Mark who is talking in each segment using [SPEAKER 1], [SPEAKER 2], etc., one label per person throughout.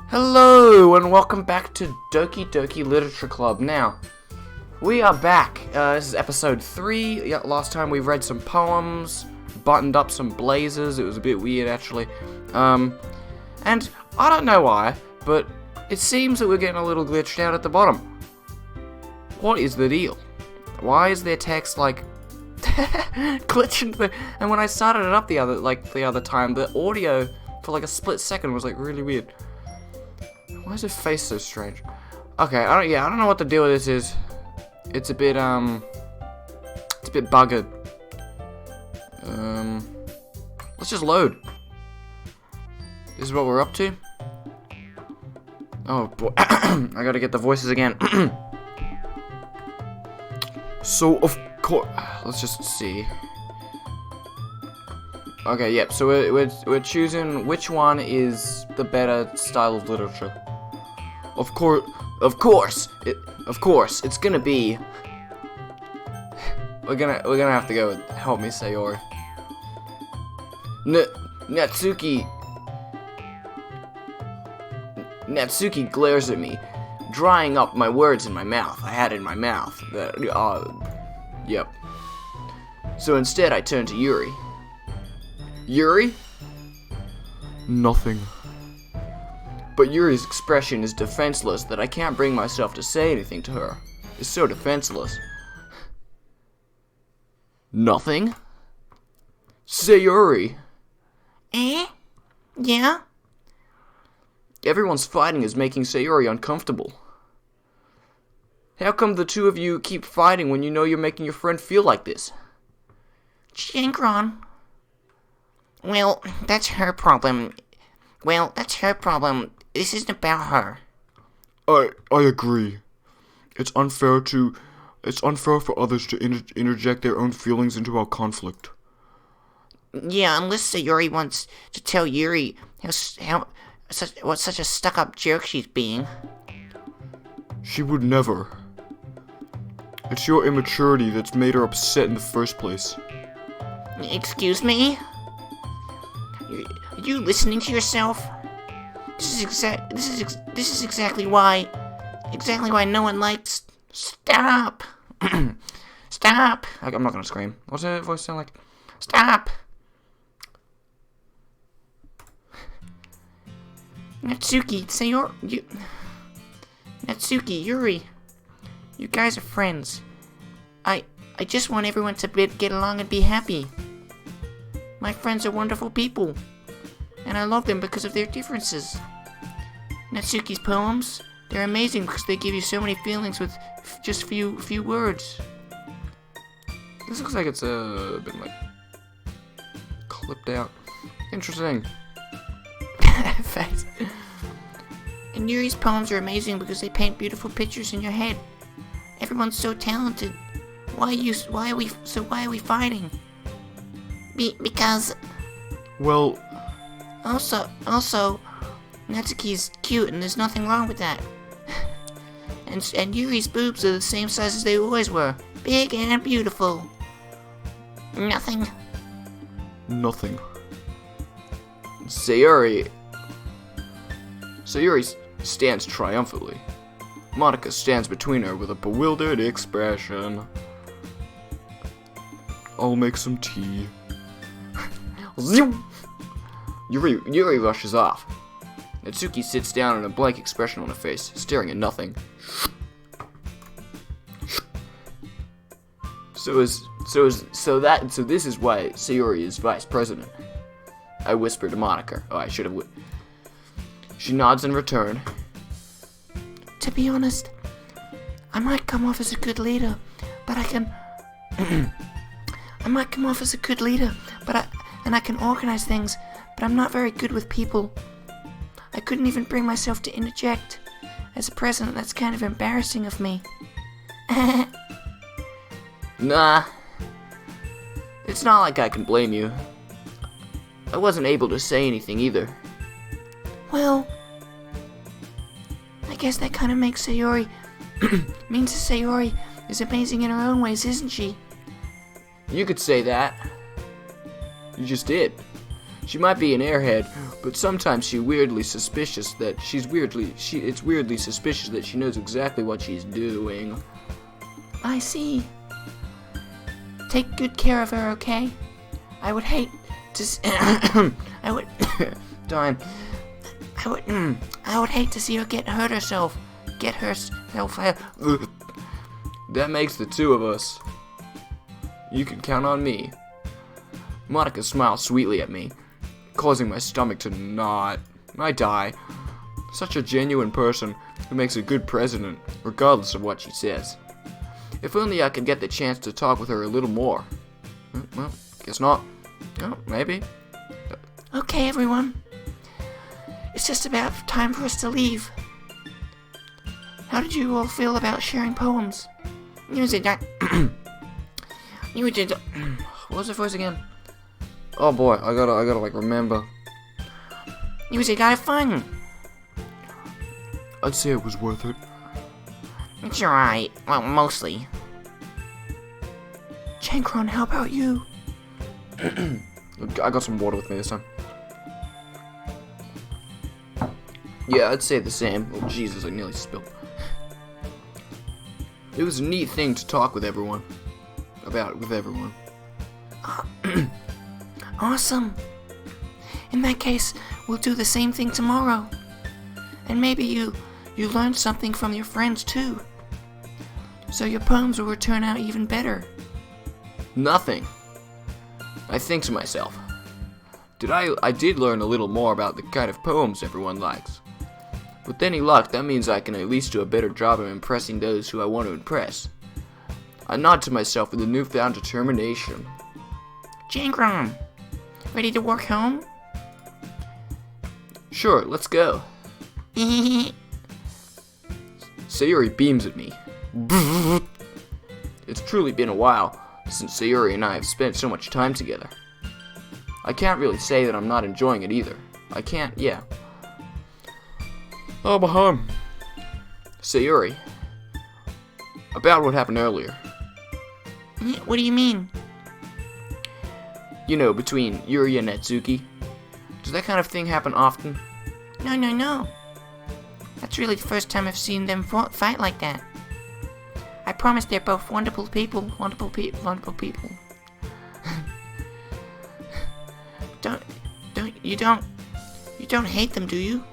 [SPEAKER 1] Hello, and welcome back to Doki Doki Literature Club. Now, we are back. This is episode 3. Yeah, last time we read some poems, buttoned up some blazers. It was a bit weird, actually. And I don't know why, but it seems that we're getting a little glitched out at the bottom. What is the deal? Why is there text, like, glitching? And when I started it up the other time, the audio for like a split second was like really weird. Why is her face so strange? Okay, I don't know what the deal with this is. It's a bit buggered. Let's just load. This is what we're up to. Oh boy, I gotta get the voices again. So of course, let's just see. Okay, yep. So we're choosing which one is the better style of literature. Of course, it's gonna be. We're gonna have to go with Help Me Sayori. Natsuki glares at me, drying up my words in my mouth. I had it in my mouth. Yep. So instead, I turn to Yuri. Yuri? Nothing. But Yuri's expression is defenseless that I can't bring myself to say anything to her. It's so defenseless. Nothing? Sayori.
[SPEAKER 2] Eh? Yeah?
[SPEAKER 1] Everyone's fighting is making Sayori uncomfortable. How come the two of you keep fighting when you know you're making your friend feel like this?
[SPEAKER 2] Shankron. Well, that's her problem. This isn't about her.
[SPEAKER 1] I agree. It's unfair for others to interject their own feelings into our conflict.
[SPEAKER 2] Yeah, unless Sayori wants to tell Yuri what such a stuck-up jerk she's being.
[SPEAKER 1] She would never. It's your immaturity that's made her upset in the first place.
[SPEAKER 2] Excuse me? Are you listening to yourself? This is exactly why no one likes. Stop! Stop!
[SPEAKER 1] I'm not gonna scream. What's her voice sound like?
[SPEAKER 2] Stop! Natsuki, Natsuki, Yuri, you guys are friends. I just want everyone to get along and be happy. My friends are wonderful people, and I love them because of their differences. Natsuki's poems, they're amazing because they give you so many feelings with just few words.
[SPEAKER 1] This looks like it's been like clipped out. Interesting.
[SPEAKER 2] Facts. And Yuri's poems are amazing because they paint beautiful pictures in your head. Everyone's so talented. Why are we fighting? Because.
[SPEAKER 1] Well.
[SPEAKER 2] Also, Natsuki's cute and there's nothing wrong with that. And Yuri's boobs are the same size as they always were. Big and beautiful. Nothing.
[SPEAKER 1] Sayori stands triumphantly. Monica stands between her with a bewildered expression. I'll make some tea. Yuri rushes off. Natsuki sits down in a blank expression on her face, staring at nothing. So this is why Sayori is vice president. I whisper to Monica. Oh, I should have. She nods in return.
[SPEAKER 2] To be honest, I might come off as a good leader, but I can. I might come off as a good leader, and I can organize things, but I'm not very good with people. I couldn't even bring myself to interject. As a president, that's kind of embarrassing of me.
[SPEAKER 1] Nah. It's not like I can blame you. I wasn't able to say anything either.
[SPEAKER 2] Well, I guess that kind of makes Sayori. means Sayori is amazing in her own ways, isn't she?
[SPEAKER 1] You could say that. You just did. She might be an airhead, but sometimes it's weirdly suspicious that she knows exactly what she's doing.
[SPEAKER 2] I see. Take good care of her, okay? I would hate to I would
[SPEAKER 1] Darn.
[SPEAKER 2] I would hate to see her get herself.
[SPEAKER 1] That makes the two of us. You can count on me. Monica smiled sweetly at me, causing my stomach to knot. I die. Such a genuine person who makes a good president, regardless of what she says. If only I could get the chance to talk with her a little more. Well, guess not. Oh, maybe.
[SPEAKER 2] Okay, everyone. It's just about time for us to leave. How did you all feel about sharing poems? You did that. You did.
[SPEAKER 1] What was the voice again? Oh boy, I gotta like remember.
[SPEAKER 2] You did that fun.
[SPEAKER 1] I'd say it was worth it.
[SPEAKER 2] It's alright. Well, mostly. Chankron, how about you?
[SPEAKER 1] I got some water with me this time. Yeah, I'd say the same. Oh Jesus, I nearly spilled. It was a neat thing to talk with everyone. With everyone.
[SPEAKER 2] Awesome. In that case, we'll do the same thing tomorrow. And maybe you learned something from your friends too. So your poems will turn out even better.
[SPEAKER 1] Nothing. I think to myself. I did learn a little more about the kind of poems everyone likes. With any luck, that means I can at least do a better job of impressing those who I want to impress. I nod to myself with a newfound determination.
[SPEAKER 2] Chankron, ready to walk home?
[SPEAKER 1] Sure, let's go. Sayuri beams at me. It's truly been a while since Sayuri and I have spent so much time together. I can't really say that I'm not enjoying it either. I can't, yeah. Oh, but Sayuri. About what happened earlier.
[SPEAKER 2] What do you mean?
[SPEAKER 1] You know, between Yuri and Natsuki. Does that kind of thing happen often?
[SPEAKER 2] No. That's really the first time I've seen them fight like that. I promise they're both wonderful people. Wonderful people. You don't hate them, do you?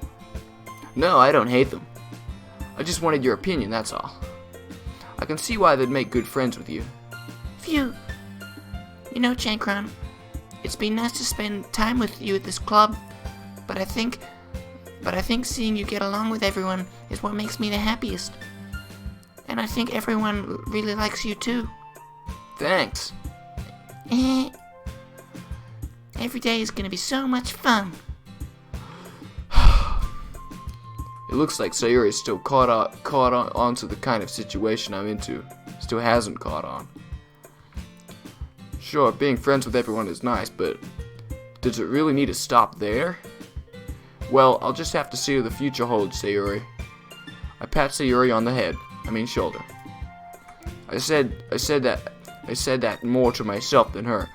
[SPEAKER 1] No, I don't hate them. I just wanted your opinion, that's all. I can see why they'd make good friends with you.
[SPEAKER 2] Phew. You know, Chankron, it's been nice to spend time with you at this club, but I think seeing you get along with everyone is what makes me the happiest. And I think everyone really likes you too.
[SPEAKER 1] Thanks.
[SPEAKER 2] Every day is gonna be so much fun.
[SPEAKER 1] It looks like Sayuri is still caught on to the kind of situation I'm into. Still hasn't caught on. Sure, being friends with everyone is nice, but does it really need to stop there? Well, I'll just have to see what the future holds, Sayuri. I pat Sayuri on the shoulder. I said that more to myself than her,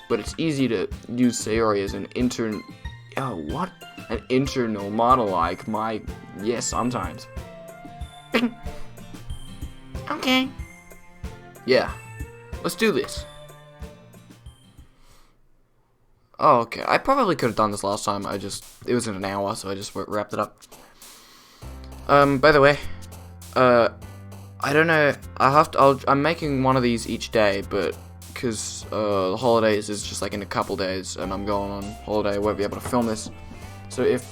[SPEAKER 1] but it's easy to use Sayuri as an internal monologue. Yes, sometimes.
[SPEAKER 2] Okay.
[SPEAKER 1] Yeah, let's do this. Oh, okay. I probably could have done this last time. It was in an hour, so I just wrapped it up. By the way, I don't know. I'm making one of these each day, but because the holidays is just like in a couple days, and I'm going on holiday, I won't be able to film this. So if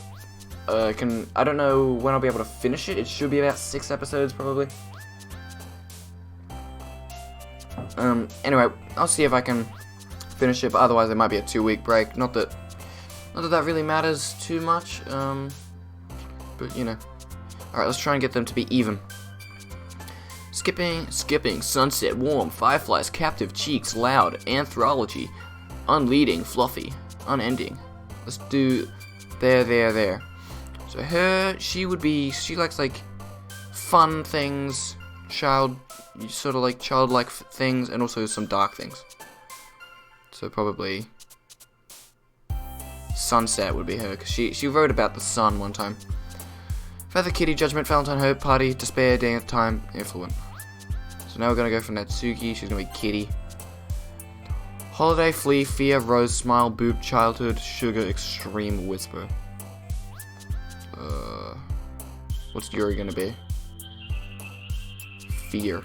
[SPEAKER 1] I don't know when I'll be able to finish it. It should be about 6 episodes probably. Anyway, I'll see if I can finish it, but otherwise there might be a 2-week break. Not that really matters too much. But you know. Alright, let's try and get them to be even. Skipping, sunset, warm, fireflies, captive cheeks, loud, anthology, unleading, fluffy, unending. Let's do there. So she likes like fun things, childlike things, and also some dark things. So probably Sunset would be her, because she wrote about the sun one time. Feather Kitty, Judgment, Valentine, Hope, Party, Despair, Dance, Time, Influent. So now we're gonna go for Natsuki. She's gonna be Kitty. Holiday, Flea, Fear, Rose, Smile, Boob, Childhood, Sugar, Extreme, Whisper. What's Yuri gonna be? Fear.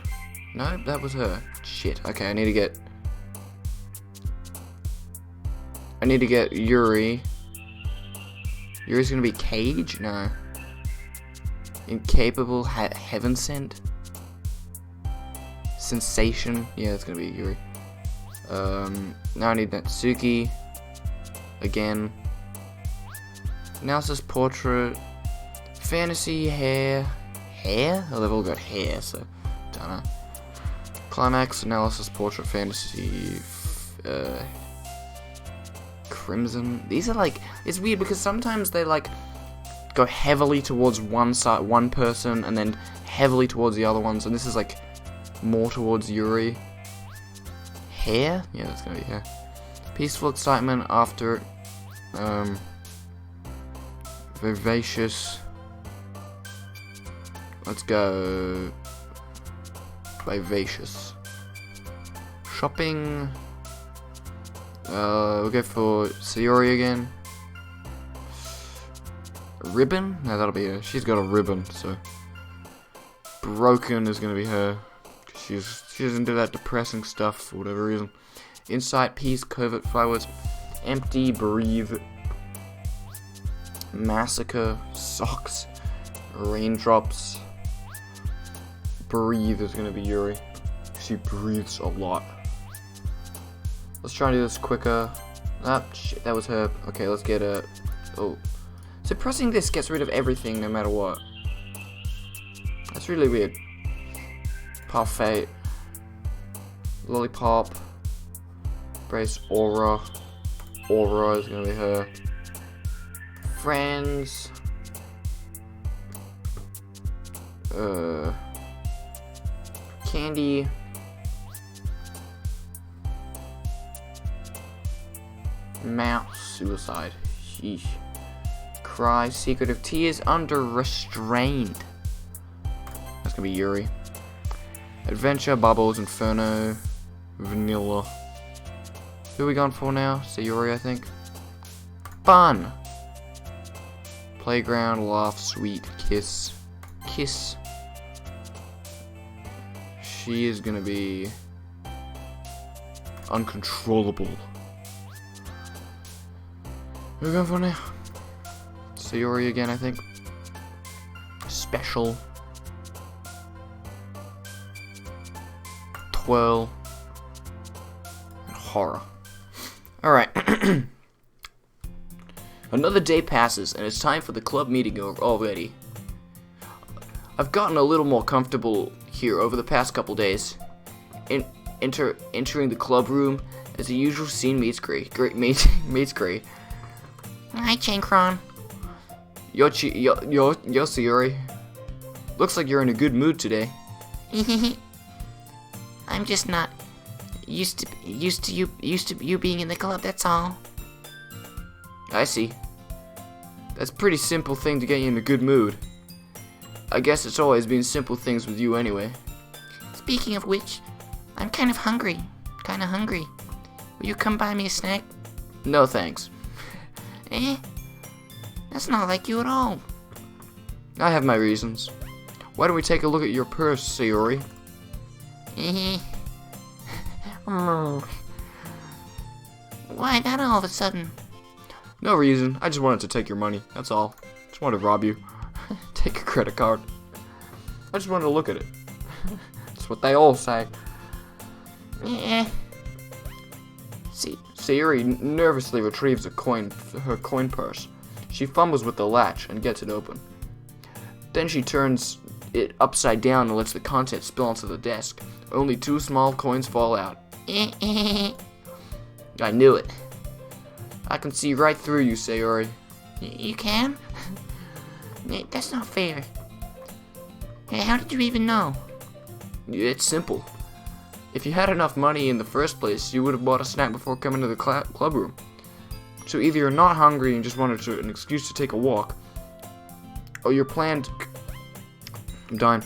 [SPEAKER 1] No, that was her. Shit. Okay, I need to get Yuri. Yuri's gonna be Cage? No. Incapable, Heaven Sent. Sensation. Yeah, that's gonna be Yuri. Now I need Natsuki. Again. Analysis, Portrait. Fantasy, Hair. Hair? Oh, they've all got hair, so. Don't know. Climax, Analysis, Portrait, Fantasy. Crimson. These are like. It's weird because sometimes they like go heavily towards one side, one person, and then heavily towards the other ones, and this is like more towards Yuri. Hair? Yeah, that's gonna be hair. Peaceful Excitement after Vivacious. Let's go Vivacious. Shopping. We'll go for Sayori again. Ribbon? No, that'll be her. She's got a ribbon, so. Broken is gonna be her. She doesn't do that depressing stuff for whatever reason. Insight, Peace, Covert, Fireworks, Empty, Breathe, Massacre, Socks, Raindrops. Breathe is gonna be Yuri. She breathes a lot. Let's try and do this quicker. Ah, shit, that was her. Okay, let's get a. Oh. So pressing this gets rid of everything no matter what. That's really weird. Parfait. Lollipop. Brace, Aura. Aura is gonna be her. Friends. Candy. Mouse. Suicide. Sheesh. Cry. Secret of Tears. Under Restrained. That's gonna be Yuri. Adventure. Bubbles. Inferno. Vanilla. Who are we going for now? Sayori, I think. Fun. Playground. Laugh. Sweet. Kiss. Kiss. She is gonna be uncontrollable. Who are we going for now? Sayori again, I think. Special. Twirl. And horror. Alright. Another day passes, and it's time for the club meeting already. I've gotten a little more comfortable here over the past couple days. Entering the club room, as the usual scene meets Gray. Meets Gray.
[SPEAKER 2] Hi, Chankron.
[SPEAKER 1] Yo, Sayori. Looks like you're in a good mood today.
[SPEAKER 2] I'm just not used to you being in the club. That's all.
[SPEAKER 1] I see. That's a pretty simple thing to get you in a good mood. I guess it's always been simple things with you anyway.
[SPEAKER 2] Speaking of which, I'm kind of hungry. Will you come buy me a snack?
[SPEAKER 1] No thanks.
[SPEAKER 2] That's not like you at all.
[SPEAKER 1] I have my reasons. Why don't we take a look at your purse, Sayori?
[SPEAKER 2] Why that all of a sudden?
[SPEAKER 1] No reason. I just wanted to take your money. That's all. Just wanted to rob you. Take a credit card. I just wanted to look at it. That's what they all say. Sayori nervously retrieves her coin purse. She fumbles with the latch and gets it open. Then she turns it upside down and lets the contents spill onto the desk. Only 2 small coins fall out. I knew it. I can see right through you, Sayori.
[SPEAKER 2] You can? That's not fair. How did you even know?
[SPEAKER 1] It's simple. If you had enough money in the first place, you would have bought a snack before coming to the club room. So either you're not hungry and just wanted an excuse to take a walk, or you're planned. I'm dying.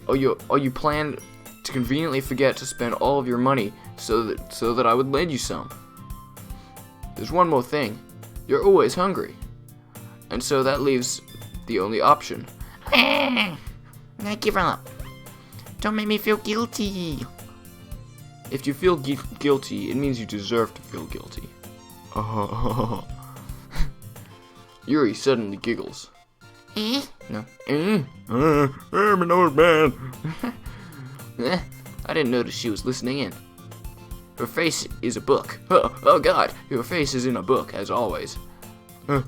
[SPEAKER 1] Or you planned to conveniently forget to spend all of your money so that I would lend you some. There's one more thing. You're always hungry, and so that leaves the only option.
[SPEAKER 2] I give up. Don't make me feel guilty.
[SPEAKER 1] If you feel guilty, it means you deserve to feel guilty. Yuri suddenly giggles.
[SPEAKER 2] Eh?
[SPEAKER 1] No. I'm an old man. I didn't notice she was listening in. Her face is a book. Oh God, your face is in a book, as always. Why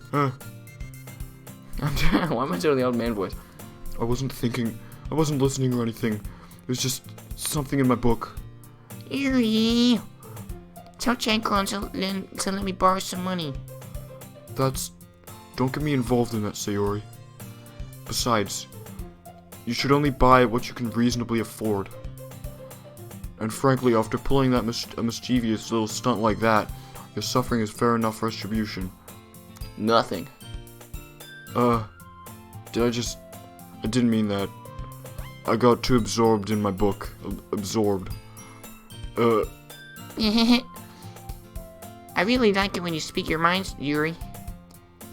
[SPEAKER 1] am I doing the old man voice? I wasn't thinking. I wasn't listening or anything. It was just something in my book.
[SPEAKER 2] Yuri. Tell Chankron to let me borrow some money.
[SPEAKER 1] Don't get me involved in that, Sayori. Besides, you should only buy what you can reasonably afford. And frankly, after pulling that a mischievous little stunt like that, your suffering is fair enough retribution. Nothing. I didn't mean that. I got too absorbed in my book. Absorbed.
[SPEAKER 2] I really like it when you speak your mind, Yuri.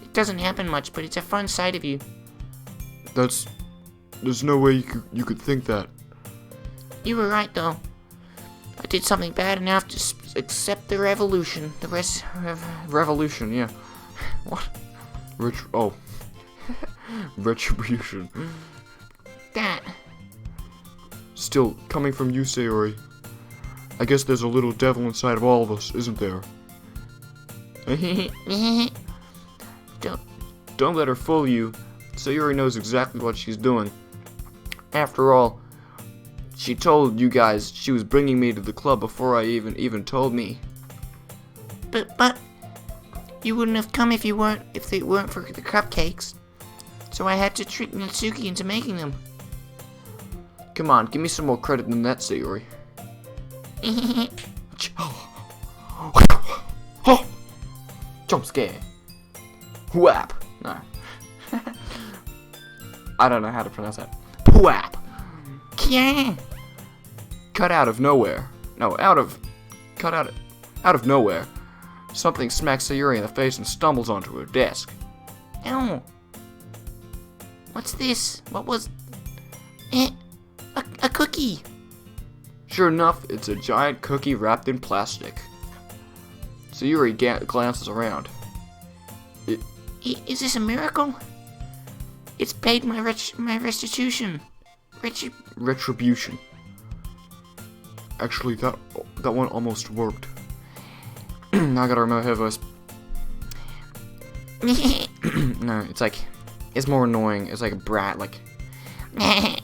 [SPEAKER 2] It doesn't happen much, but it's a fun side of you.
[SPEAKER 1] There's no way you could think that.
[SPEAKER 2] You were right, though. I did something bad and I have to accept the revolution. The rest...
[SPEAKER 1] Revolution, yeah. What? Retribution.
[SPEAKER 2] That.
[SPEAKER 1] Still, coming from you, Sayori, I guess there's a little devil inside of all of us, isn't there? Don't let her fool you. Sayori knows exactly what she's doing. After all, she told you guys she was bringing me to the club before I even told me.
[SPEAKER 2] But you wouldn't have come if they weren't for the cupcakes. So I had to trick Natsuki into making them.
[SPEAKER 1] Come on, give me some more credit than that, Sayori. Jump scare. Whap. No. I don't know how to pronounce that. Whap.
[SPEAKER 2] Yeah.
[SPEAKER 1] Cut out of nowhere. Out of nowhere. Something smacks Sayuri in the face and stumbles onto her desk.
[SPEAKER 2] Ow. What's this? What was... A cookie.
[SPEAKER 1] Sure enough, it's a giant cookie wrapped in plastic. Sayuri glances around.
[SPEAKER 2] Is this a miracle? It's paid my restitution.
[SPEAKER 1] Retribution. Actually, that one almost worked. Now I gotta remember her voice. No, it's more annoying. It's like a brat, like.
[SPEAKER 2] I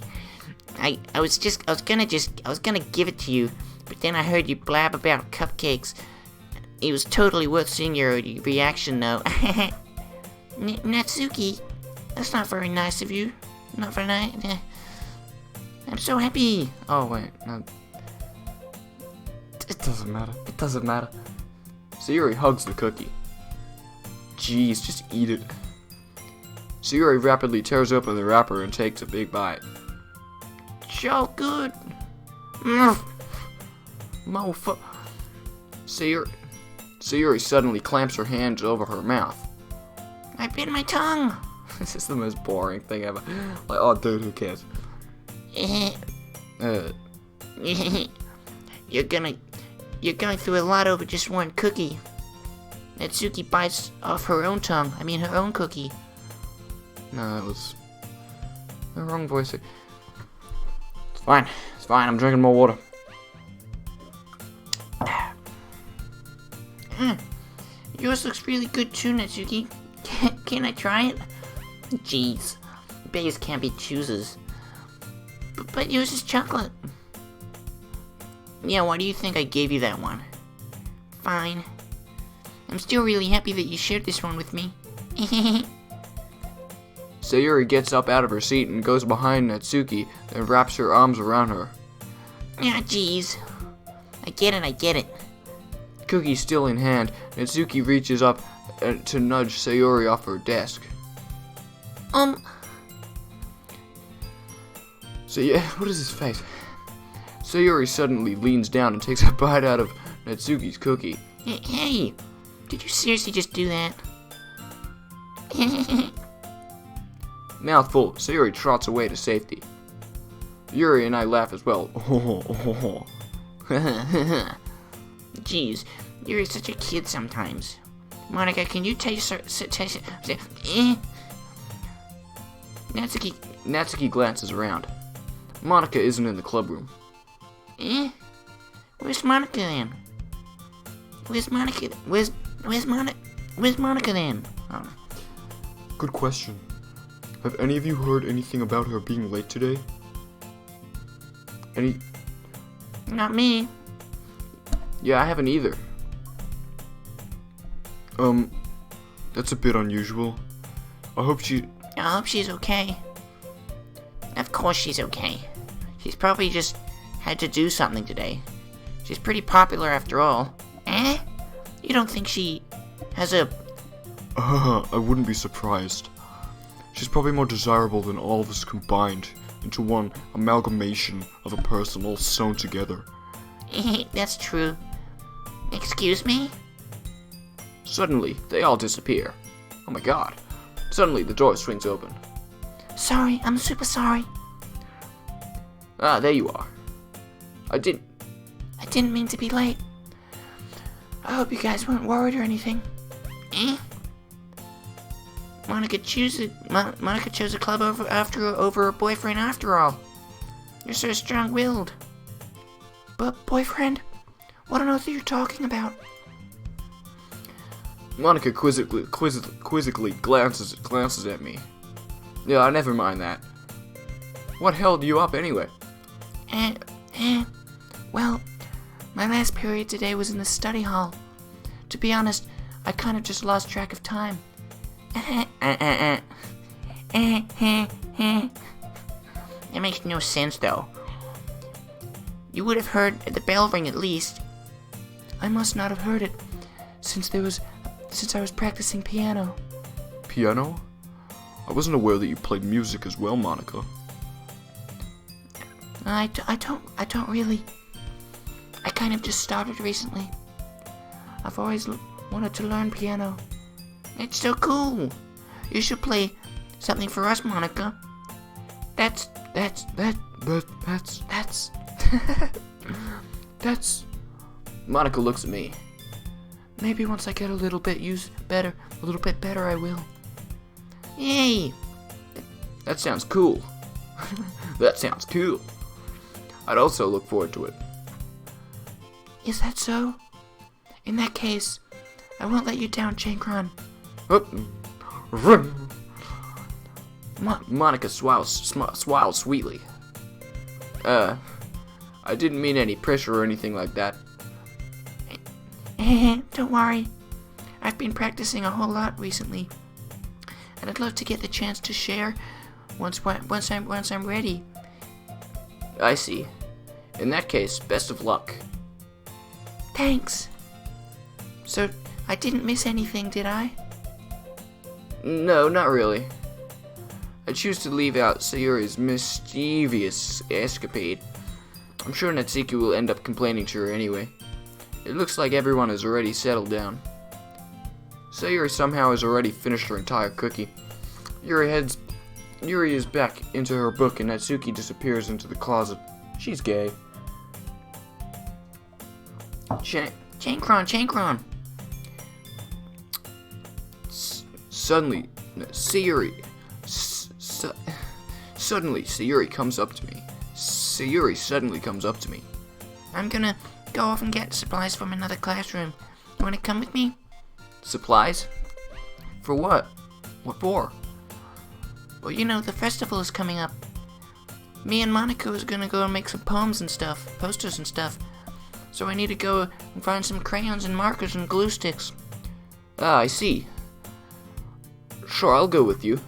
[SPEAKER 2] was gonna give it to you, but then I heard you blab about cupcakes. It was totally worth seeing your reaction, though. Natsuki, that's not very nice of you. Not very nice. I'm so happy.
[SPEAKER 1] Oh wait, no. It doesn't matter. It doesn't matter. Sayuri hugs the cookie. Jeez, just eat it. Sayuri rapidly tears open the wrapper and takes a big bite.
[SPEAKER 2] So good.
[SPEAKER 1] Mofo. Sayuri suddenly clamps her hands over her mouth.
[SPEAKER 2] I bit my tongue.
[SPEAKER 1] This is the most boring thing ever. Like, oh dude, who cares?
[SPEAKER 2] You're going through a lot over just one cookie. Natsuki bites off her own tongue. I mean, her own cookie.
[SPEAKER 1] No, that was the wrong voice. It's fine. It's fine. I'm drinking more water.
[SPEAKER 2] Yours looks really good too, Natsuki. Can I try it? Jeez, bears can't be choosers. But yours is chocolate. Yeah, why do you think I gave you that one? Fine. I'm still really happy that you shared this one with me.
[SPEAKER 1] Sayuri gets up out of her seat and goes behind Natsuki and wraps her arms around her.
[SPEAKER 2] Ah, jeez. I get it.
[SPEAKER 1] Cookie still in hand, Natsuki reaches up to nudge Sayori off her desk. So yeah, what is his face? Sayori suddenly leans down and takes a bite out of Natsuki's cookie.
[SPEAKER 2] Hey, did you seriously just do that?
[SPEAKER 1] Mouthful, Sayori trots away to safety. Yuri and I laugh as well.
[SPEAKER 2] Jeez, you're such a kid sometimes. Monica, can you taste
[SPEAKER 1] Natsuki glances around. Monica isn't in the club room.
[SPEAKER 2] Where's Monica then? Where's Monica then? Oh.
[SPEAKER 1] Good question. Have any of you heard anything about her being late today?
[SPEAKER 2] Not me.
[SPEAKER 1] Yeah, I haven't either. That's a bit unusual. I hope she's
[SPEAKER 2] okay. Of course she's okay. She's probably just had to do something today. She's pretty popular after all. You don't think she has a...
[SPEAKER 1] I wouldn't be surprised. She's probably more desirable than all of us combined into one amalgamation of a person all sewn together.
[SPEAKER 2] That's true. Excuse me?
[SPEAKER 1] Suddenly, they all disappear. Oh my god. Suddenly, the door swings open.
[SPEAKER 2] Sorry, I'm super sorry.
[SPEAKER 1] Ah, there you are. I didn't
[SPEAKER 2] mean to be late. I hope you guys weren't worried or anything. Monica chose a club over her boyfriend after all. You're so strong-willed. But boyfriend? What on earth are you talking about?
[SPEAKER 1] Monica quizzically glances at me. Yeah, never mind that. What held you up anyway?
[SPEAKER 2] Well, my last period today was in the study hall. To be honest, I kind of just lost track of time. It makes no sense, though. You would have heard the bell ring at least. I must not have heard it, since I was practicing piano.
[SPEAKER 1] Piano? I wasn't aware that you played music as well, Monica.
[SPEAKER 2] I don't really. I kind of just started recently. I've always wanted to learn piano. It's so cool. You should play something for us, Monica. That's.
[SPEAKER 1] Monica looks at me.
[SPEAKER 2] Maybe once I get a little bit better, I will. Yay!
[SPEAKER 1] That sounds cool. That sounds cool. I'd also look forward to it.
[SPEAKER 2] Is that so? In that case, I won't let you down, Chankron.
[SPEAKER 1] Monica smiles sweetly. I didn't mean any pressure or anything like that.
[SPEAKER 2] Don't worry. I've been practicing a whole lot recently, and I'd love to get the chance to share once I'm ready.
[SPEAKER 1] I see. In that case, best of luck.
[SPEAKER 2] Thanks. So, I didn't miss anything, did I?
[SPEAKER 1] No, not really. I choose to leave out Sayori's mischievous escapade. I'm sure Natsuki will end up complaining to her anyway. It looks like everyone has already settled down. Sayori somehow has already finished her entire cookie. Yuri is back into her book and Natsuki disappears into the closet. She's gay.
[SPEAKER 2] Chankron.
[SPEAKER 1] Suddenly, Sayori comes up to me. Sayori suddenly comes up to me.
[SPEAKER 2] I'm gonna go off and get supplies from another classroom. You wanna come with me?
[SPEAKER 1] Supplies? For what? What for?
[SPEAKER 2] Well, you know, the festival is coming up. Me and Monica is gonna go and make some poems and stuff, posters and stuff. So I need to go and find some crayons and markers and glue sticks.
[SPEAKER 1] Ah, I see. Sure, I'll go with you.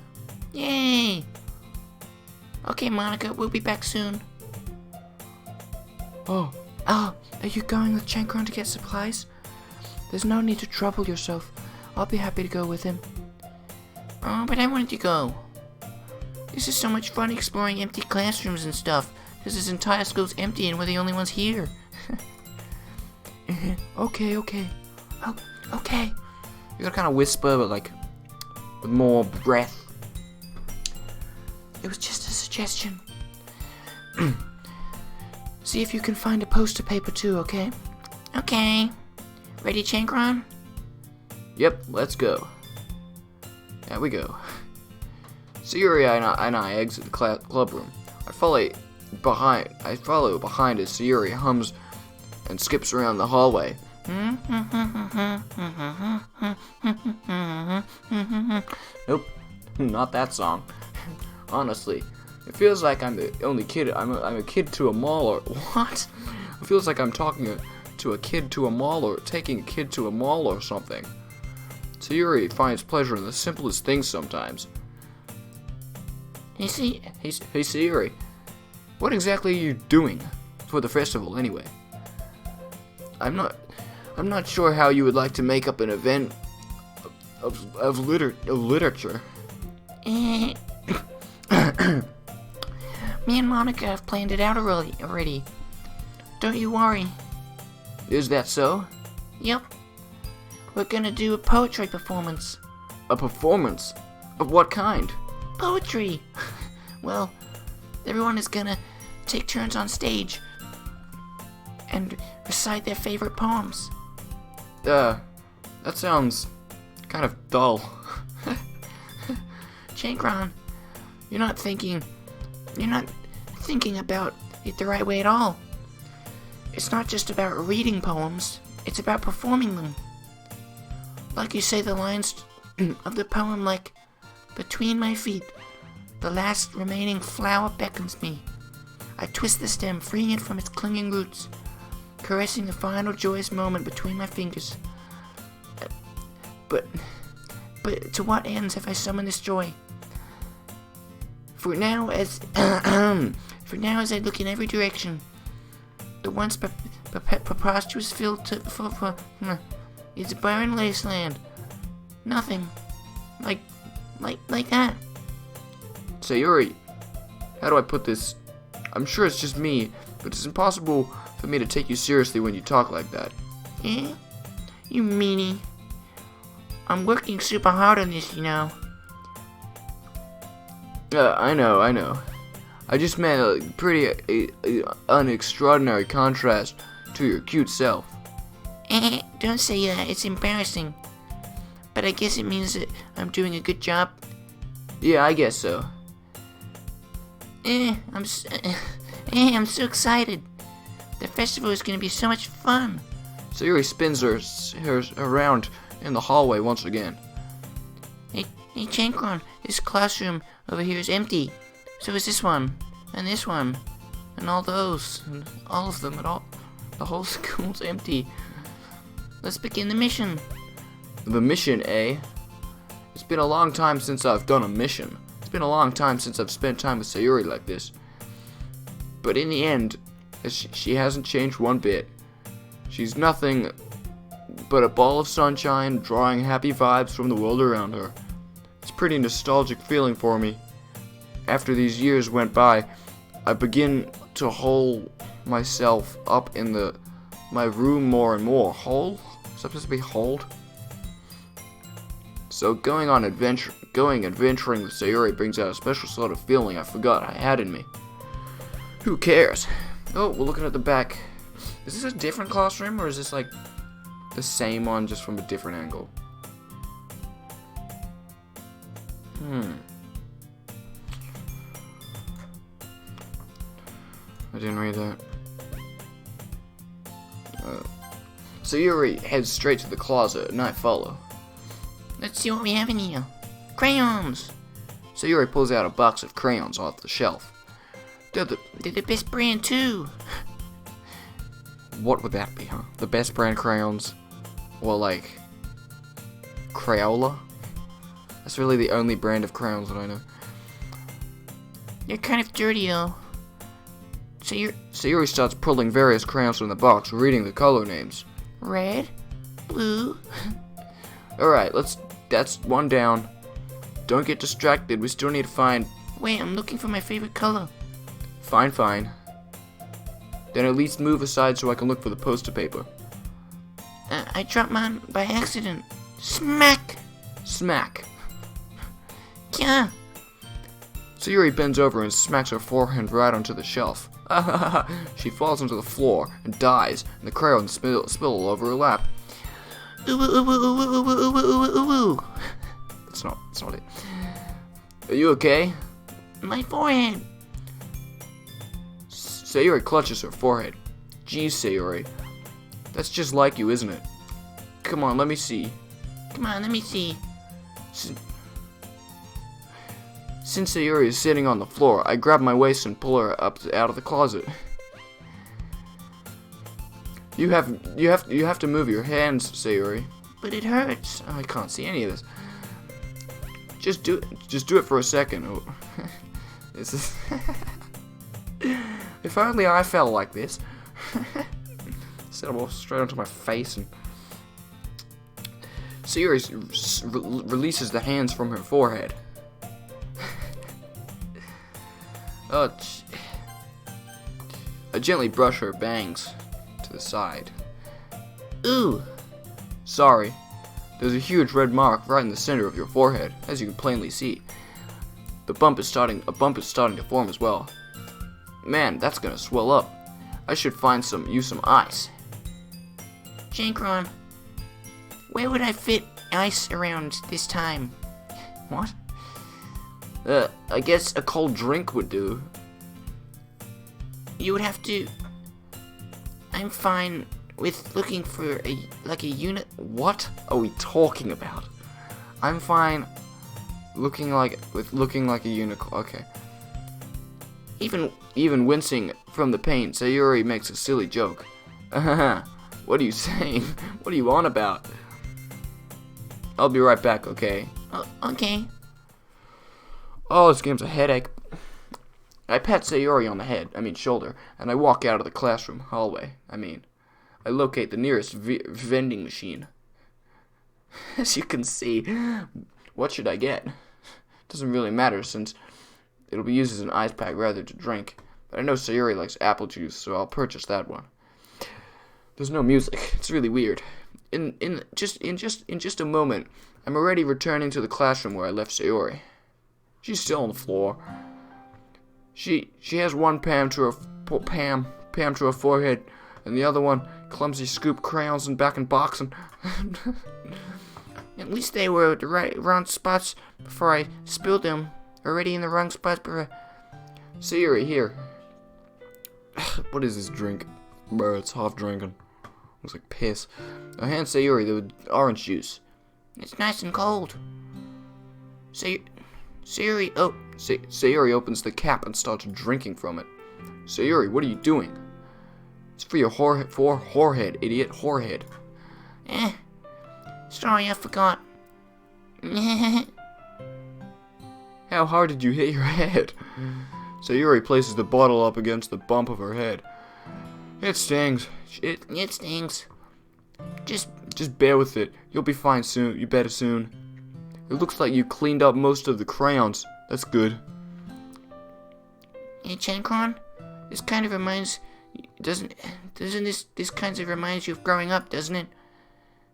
[SPEAKER 2] Yay! Okay, Monica, we'll be back soon.
[SPEAKER 1] Oh,
[SPEAKER 2] are you going with Chankron to get supplies? There's no need to trouble yourself. I'll be happy to go with him. Oh, but I wanted to go. This is so much fun exploring empty classrooms and stuff. This entire school's empty and we're the only ones here.
[SPEAKER 1] Okay.
[SPEAKER 2] Oh, okay.
[SPEAKER 1] You gotta kind of whisper, but like with more breath.
[SPEAKER 2] It was just a suggestion. See if you can find a poster paper too, okay? Okay. Ready, Chankron?
[SPEAKER 1] Yep, let's go. There we go. Sayuri and I exit the club room. I follow behind as Sayuri hums and skips around the hallway. Nope, not that song. Honestly, it feels like I'm the only kid. I'm a kid to a mall or what? It feels like I'm talking to a kid to a mall or taking a kid to a mall or something. Sayuri finds pleasure in the simplest things sometimes.
[SPEAKER 2] Hey,
[SPEAKER 1] Sayuri, what exactly are you doing for the festival anyway? I'm not sure how you would like to make up an event of literature.
[SPEAKER 2] Me and Monica have planned it out already. Don't you worry.
[SPEAKER 1] Is that so?
[SPEAKER 2] Yep. We're gonna do a poetry performance.
[SPEAKER 1] A performance? Of what kind?
[SPEAKER 2] Poetry! Well, everyone is gonna take turns on stage and recite their favorite poems.
[SPEAKER 1] That sounds kind of dull.
[SPEAKER 2] Chankron, you're not thinking about it the right way at all. It's not just about reading poems, it's about performing them. Like you say the lines of the poem like, "Between my feet, the last remaining flower beckons me. I twist the stem, freeing it from its clinging roots, caressing the final joyous moment between my fingers. But to what ends have I summoned this joy? For now, as I look in every direction, the once preposterous field is a barren wasteland. Nothing. Like that."
[SPEAKER 1] Sayuri, how do I put this? I'm sure it's just me, but it's impossible for me to take you seriously when you talk like that.
[SPEAKER 2] Eh? You meanie. I'm working super hard on this, you know.
[SPEAKER 1] I know. I just meant an extraordinary contrast to your cute self.
[SPEAKER 2] Don't say that. It's embarrassing. But I guess it means that I'm doing a good job.
[SPEAKER 1] Yeah, I guess so.
[SPEAKER 2] I'm so excited. The festival is going to be so much fun.
[SPEAKER 1] Sayuri spins her around in the hallway once again.
[SPEAKER 2] Hey, Chankron, this classroom over here is empty. So is this one, and this one, and all those, and all of them, the whole school's empty. Let's begin the mission.
[SPEAKER 1] The mission, eh? It's been a long time since I've done a mission. It's been a long time since I've spent time with Sayuri like this. But in the end, she hasn't changed one bit. She's nothing but a ball of sunshine drawing happy vibes from the world around her. It's a pretty nostalgic feeling for me. After these years went by, I begin to hole myself up in my room more and more. Hole? Is that supposed to be hold? So going adventuring with Sayuri brings out a special sort of feeling I forgot I had in me. Who cares? Oh, we're looking at the back. Is this a different classroom, or is this like the same one just from a different angle? I didn't read that. Sayuri heads straight to the closet, and I follow.
[SPEAKER 2] Let's see what we have in here. Crayons!
[SPEAKER 1] Sayuri pulls out a box of crayons off the shelf.
[SPEAKER 2] They're the best brand too.
[SPEAKER 1] What would that be, huh? The best brand crayons? Or like Crayola? That's really the only brand of crayons that I know.
[SPEAKER 2] They're kind of dirty though.
[SPEAKER 1] Sayuri starts pulling various crayons from the box, reading the color names.
[SPEAKER 2] Red, blue,
[SPEAKER 1] Alright, that's one down. Don't get distracted, we still need to find...
[SPEAKER 2] Wait, I'm looking for my favorite color.
[SPEAKER 1] Fine. Then at least move aside so I can look for the poster paper.
[SPEAKER 2] I dropped mine by accident. Smack!
[SPEAKER 1] Smack.
[SPEAKER 2] Yeah.
[SPEAKER 1] Sayuri bends over and smacks her forehand right onto the shelf. She falls onto the floor and dies, and the crayons spill all over her lap.
[SPEAKER 2] Ooh.
[SPEAKER 1] That's not it. Are you okay?
[SPEAKER 2] My forehead.
[SPEAKER 1] Sayuri clutches her forehead. Geez, Sayuri. That's just like you, isn't it? Come on, let me see.
[SPEAKER 2] Come on, let me see.
[SPEAKER 1] Since Sayuri is sitting on the floor, I grab my waist and pull her up out of the closet. You have to move your hands, Sayuri.
[SPEAKER 2] But it hurts.
[SPEAKER 1] Oh, I can't see any of this. Just do it for a second. Oh. This is If only I felt like this. Set them all straight onto my face and Sayuri releases the hands from her forehead. I gently brush her bangs to the side.
[SPEAKER 2] Ooh.
[SPEAKER 1] Sorry. There's a huge red mark right in the center of your forehead, as you can plainly see. A bump is starting to form as well. Man, that's gonna swell up. I should use some ice.
[SPEAKER 2] Jankron, where would I fit ice around this time? What?
[SPEAKER 1] I guess a cold drink would do.
[SPEAKER 2] You would have to... I'm fine with looking for a unit.
[SPEAKER 1] What are we talking about? I'm fine looking like a unicorn. Okay. Even wincing from the pain, Sayuri makes a silly joke. What are you saying? What are you on about? I'll be right back, okay?
[SPEAKER 2] Okay.
[SPEAKER 1] Oh, this game's a headache. I pat Sayuri on the shoulder, and I walk out of the classroom hallway. I locate the nearest vending machine. As you can see, what should I get? Doesn't really matter since it'll be used as an ice pack rather than to drink. But I know Sayuri likes apple juice, so I'll purchase that one. There's no music. It's really weird. In just a moment, I'm already returning to the classroom where I left Sayuri. She's still on the floor. She has one Pam to her forehead, and the other one clumsy scoop crayons and back in boxing.
[SPEAKER 2] At least they were at the wrong spots before I spilled them. Already in the wrong spots, but...
[SPEAKER 1] Sayuri, here. What is this drink? Bro, it's half drinking. Looks like piss. I hand Sayuri the orange juice.
[SPEAKER 2] It's nice and cold. Sayuri
[SPEAKER 1] opens the cap and starts drinking from it. Sayuri, what are you doing? It's for your whorehead, idiot. Whorehead.
[SPEAKER 2] Sorry, I forgot.
[SPEAKER 1] How hard did you hit your head? Sayuri places the bottle up against the bump of her head. It stings.
[SPEAKER 2] It stings.
[SPEAKER 1] Just bear with it. You'll be fine soon. You better soon. It looks like you cleaned up most of the crayons. That's good.
[SPEAKER 2] Hey, Chankron, this kind of reminds... Doesn't this kind of reminds you of growing up, doesn't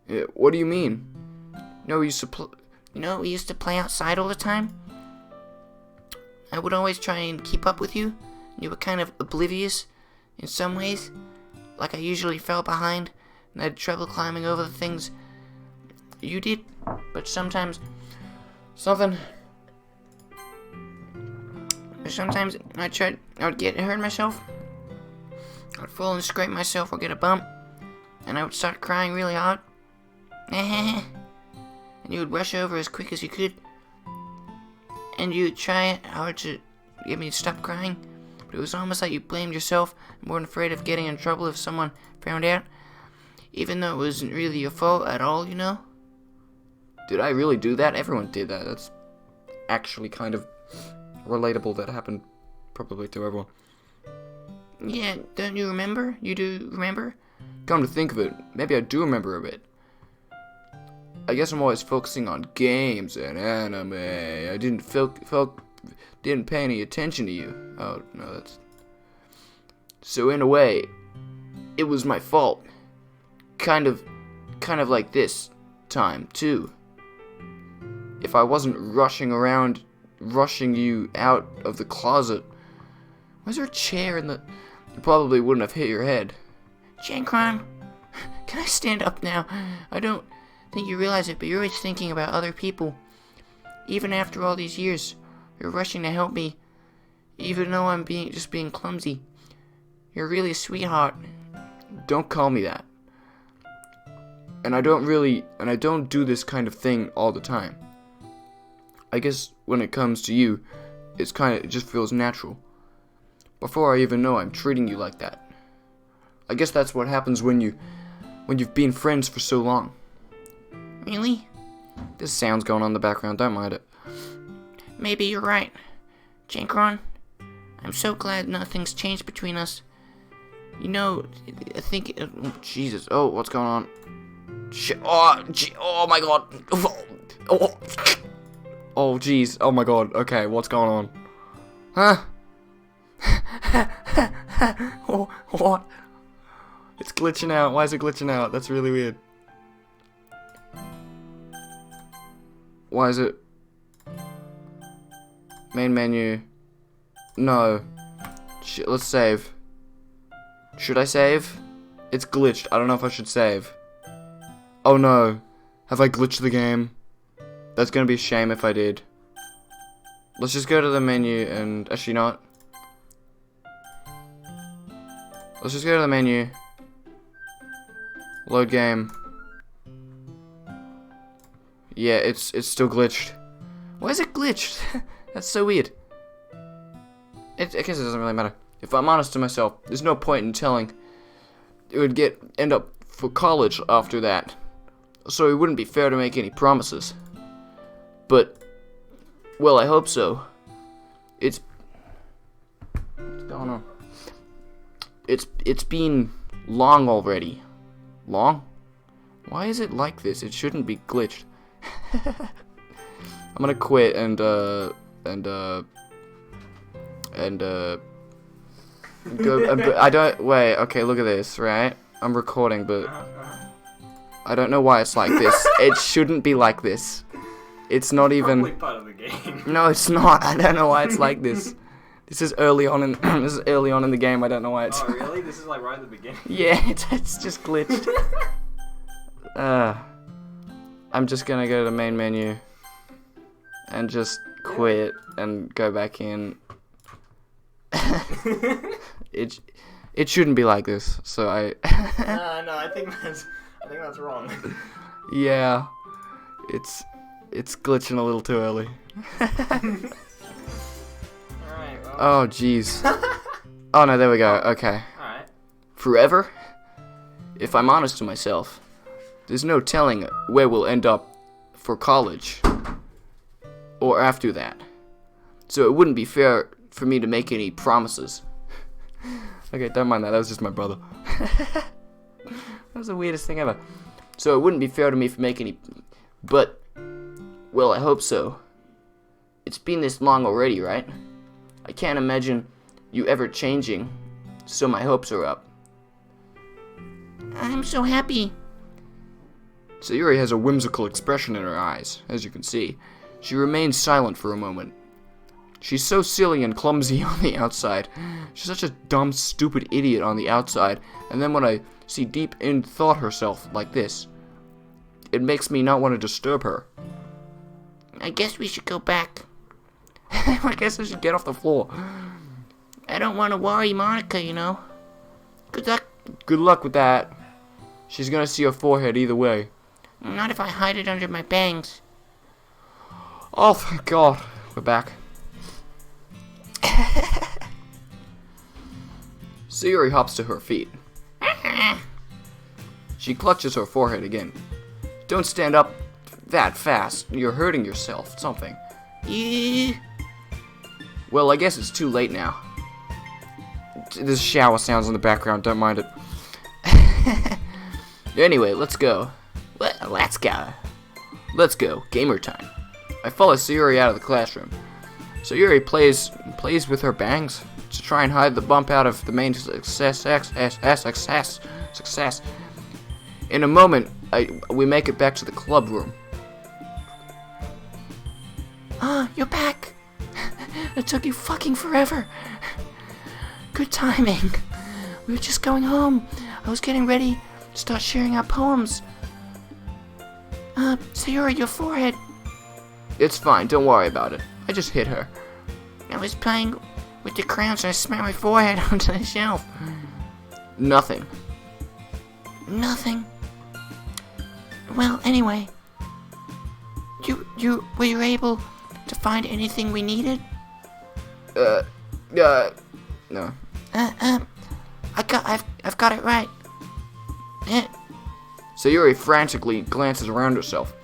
[SPEAKER 2] it?
[SPEAKER 1] What do you mean? No, we used
[SPEAKER 2] to play outside all the time? I would always try and keep up with you. You were kind of oblivious in some ways. Like I usually fell behind and had trouble climbing over the things you did. But sometimes I would get hurt myself. I'd fall and scrape myself or get a bump. And I would start crying really hard. And you would rush over as quick as you could. And you would try hard to get me to stop crying. But it was almost like you blamed yourself and weren't afraid of getting in trouble if someone found out. Even though it wasn't really your fault at all, you know?
[SPEAKER 1] Did I really do that? Everyone did that. That's actually kind of relatable. That happened probably to everyone.
[SPEAKER 2] Yeah, don't you remember? You do remember?
[SPEAKER 1] Come to think of it, maybe I do remember a bit. I guess I'm always focusing on games and anime. I didn't pay any attention to you. Oh no, that's. So in a way, it was my fault. Kind of like this time too. If I wasn't rushing you out of the closet. Why is there a chair in the? You probably wouldn't have hit your head.
[SPEAKER 2] Jankron, can I stand up now? I don't think you realize it, but you're always thinking about other people. Even after all these years, you're rushing to help me, even though I'm just being clumsy. You're really a sweetheart.
[SPEAKER 1] Don't call me that. And I don't do this kind of thing all the time. I guess when it comes to you, it just feels natural. Before I even know I'm treating you like that. I guess that's what happens when you've been friends for so long.
[SPEAKER 2] Really?
[SPEAKER 1] There's sounds going on in the background, don't mind it.
[SPEAKER 2] Maybe you're right. Jankron, I'm so glad nothing's changed between us. You know, I think...
[SPEAKER 1] Jesus, oh, what's going on? Oh my god. Oh, jeez, oh my god, okay, what's going on? Huh? Oh, what? It's glitching out. Why is it glitching out? That's really weird. Why is it? Main menu. No. Shit, let's save. Should I save? It's glitched. I don't know if I should save. Oh no. Have I glitched the game? That's gonna be a shame if I did. Let's just go to the menu and... Actually not. Let's just go to the menu. Load game. Yeah, it's still glitched. Why is it glitched? That's so weird. I guess it doesn't really matter. If I'm honest to myself, there's no point in telling. It would end up for college after that. So it wouldn't be fair to make any promises. But, well, I hope so. What's going on? It's been long already. Long? Why is it like this? It shouldn't be glitched. I'm gonna quit and go. I don't wait. Okay, look at this. Right, I'm recording, but I don't know why it's like this. It shouldn't be like this. It's not even.
[SPEAKER 3] Probably part of the game.
[SPEAKER 1] No, it's not. I don't know why it's like this. This is early on in the game. I don't know why it's.
[SPEAKER 3] Oh really? This is like right at the beginning.
[SPEAKER 1] Yeah, it's just glitched. I'm just gonna go to the main menu and just quit and go back in. It shouldn't be like this. So I.
[SPEAKER 3] No, I think that's wrong.
[SPEAKER 1] Yeah, it's glitching a little too early.
[SPEAKER 3] Alright, well.
[SPEAKER 1] Oh jeez. Oh no, there we go. Okay.
[SPEAKER 3] Alright.
[SPEAKER 1] Forever? If I'm honest to myself, there's no telling where we'll end up for college or after that. So it wouldn't be fair for me to make any promises. Okay, don't mind that. That was just my brother. That was the weirdest thing ever. So it wouldn't be fair to me for making any... But, well, I hope so. It's been this long already, right? I can't imagine you ever changing, so my hopes are up.
[SPEAKER 2] I'm so happy.
[SPEAKER 1] Sayuri has a whimsical expression in her eyes, as you can see. She remains silent for a moment. She's so silly and clumsy on the outside. She's such a dumb, stupid idiot on the outside, and then when I see deep in thought herself like this, it makes me not want to disturb her.
[SPEAKER 2] I guess we should go back.
[SPEAKER 1] I guess I should get off the floor.
[SPEAKER 2] I don't want to worry Monica, you know. Good luck.
[SPEAKER 1] Good luck with that. She's gonna see her forehead either way.
[SPEAKER 2] Not if I hide it under my bangs.
[SPEAKER 1] Oh, thank God. We're back. Sayuri hops to her feet. She clutches her forehead again. Don't stand up that fast. You're hurting yourself. Something.
[SPEAKER 2] Yeah.
[SPEAKER 1] Well, I guess it's too late now. There's shower sounds in the background. Don't mind it. Anyway, let's go.
[SPEAKER 2] Well, let's go.
[SPEAKER 1] Let's go. Gamer time. I follow Sayuri out of the classroom. Sayuri plays with her bangs to try and hide the bump out of the main success. In a moment, we make it back to the club room.
[SPEAKER 2] Ah, you're back. It took you fucking forever. Good timing. We were just going home. I was getting ready to start sharing our poems. Sayuri, your forehead.
[SPEAKER 1] It's fine, don't worry about it. I just hit her.
[SPEAKER 2] I was playing with the crayons and I smacked my forehead onto the shelf.
[SPEAKER 1] Nothing.
[SPEAKER 2] Nothing. Well, anyway. Were you able to find anything we needed?
[SPEAKER 1] No.
[SPEAKER 2] I've got it right.
[SPEAKER 1] Sayuri frantically glances around herself.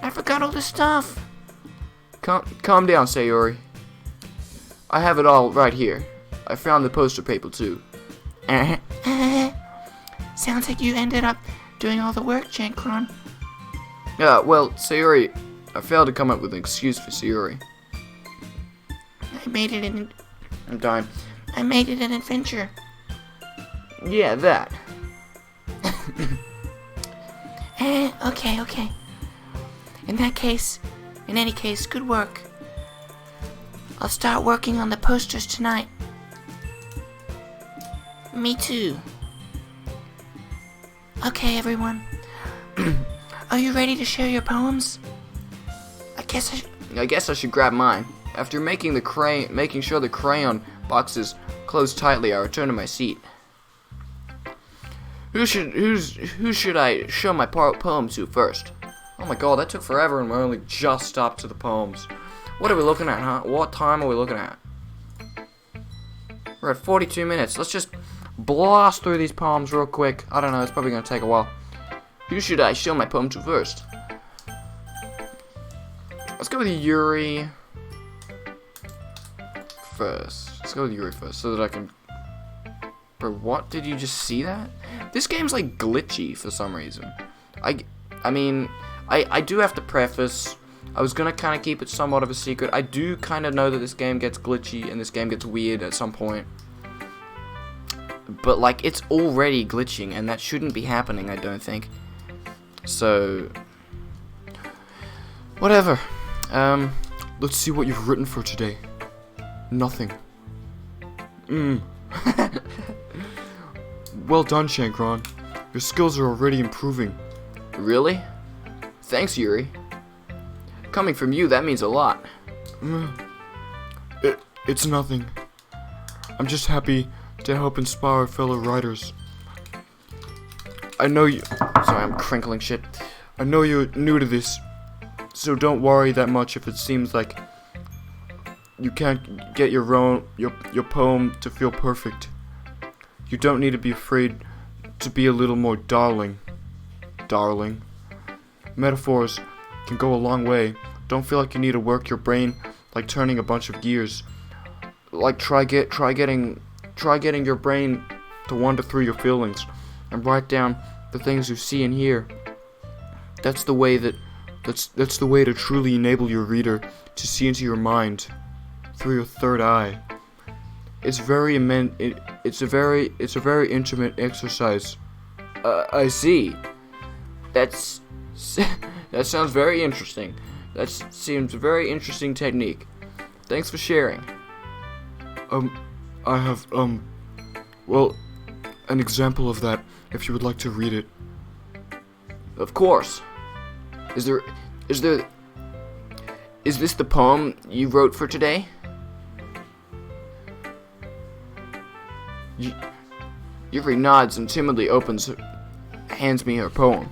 [SPEAKER 2] I forgot all the stuff.
[SPEAKER 1] Calm down, Sayuri. I have it all right here. I found the poster paper too.
[SPEAKER 2] Sounds like you ended up doing all the work, Jankron.
[SPEAKER 1] Well, Sayuri, I failed to come up with an excuse for Sayuri. I'm dying.
[SPEAKER 2] I made it an adventure.
[SPEAKER 1] Yeah, that.
[SPEAKER 2] Okay. In any case, good work. I'll start working on the posters tonight. Me too. Okay, everyone. Are you ready to share your poems? I guess I should
[SPEAKER 1] grab mine. After making sure the crayon boxes closed tightly, I return to my seat. Who should I show my poem to first? Oh my god, that took forever and we only just stopped to the poems. What are we looking at, huh? What time are we looking at? We're at 42 minutes. Let's just blast through these poems real quick. I don't know, it's probably going to take a while. Who should I show my poem to first? Let's go with Yuri first. So that I can... Bro, what? Did you just see that? This game's like glitchy for some reason. I mean, I do have to preface, I was gonna kind of keep it somewhat of a secret. I do kind of know that this game gets glitchy and this game gets weird at some point. But like, it's already glitching and that shouldn't be happening, I don't think. So, whatever. Let's see what you've written for today. Nothing. Well done, Shankron. Your skills are already improving. Really? Thanks, Yuri. Coming from you, that means a lot. It's nothing. I'm just happy to help inspire fellow writers. I know you... Sorry, I'm crinkling shit. I know you're new to this, so don't worry that much if it seems like you can't get your poem to feel perfect. You don't need to be afraid to be a little more darling. Metaphors can go a long way. Don't feel like you need to work your brain like turning a bunch of gears. Like try getting your brain to wander through your feelings and write down the things you see and hear. That's the way to truly enable your reader to see into your mind through your third eye. It's a very intimate exercise. I see. That sounds very interesting. That seems a very interesting technique. Thanks for sharing. I have, well, an example of that, if you would like to read it. Of course. Is this the poem you wrote for today? Yuri nods and timidly hands me her poem.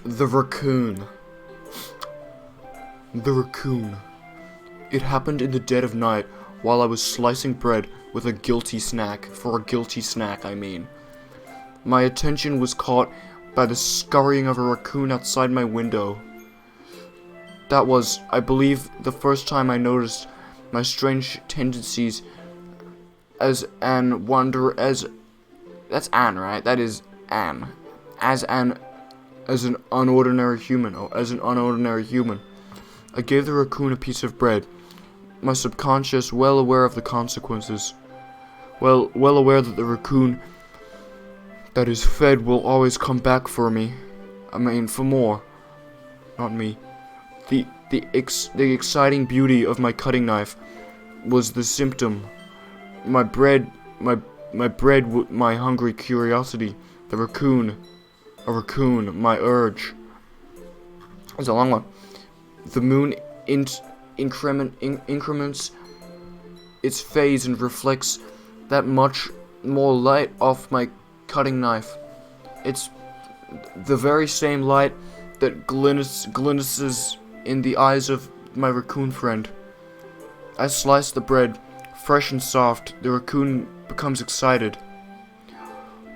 [SPEAKER 1] The Raccoon. The Raccoon. It happened in the dead of night while I was slicing bread with a guilty snack. For a guilty snack, I mean. My attention was caught by the scurrying of a raccoon outside my window. That was, I believe, the first time I noticed my strange tendencies that's Anne, right? That is Anne. As an as an unordinary human. I gave the raccoon a piece of bread. My subconscious, well aware of the consequences. Well aware that the raccoon that is fed will always come back for me. For more. Not me. The exciting beauty of my cutting knife was the symptom. My bread, my hungry curiosity. The raccoon. A raccoon, my urge. It's a long one. The moon increments its phase and reflects that much more light off my cutting knife. It's the very same light that glinces in the eyes of my raccoon friend. I slice the bread, fresh and soft. The raccoon becomes excited.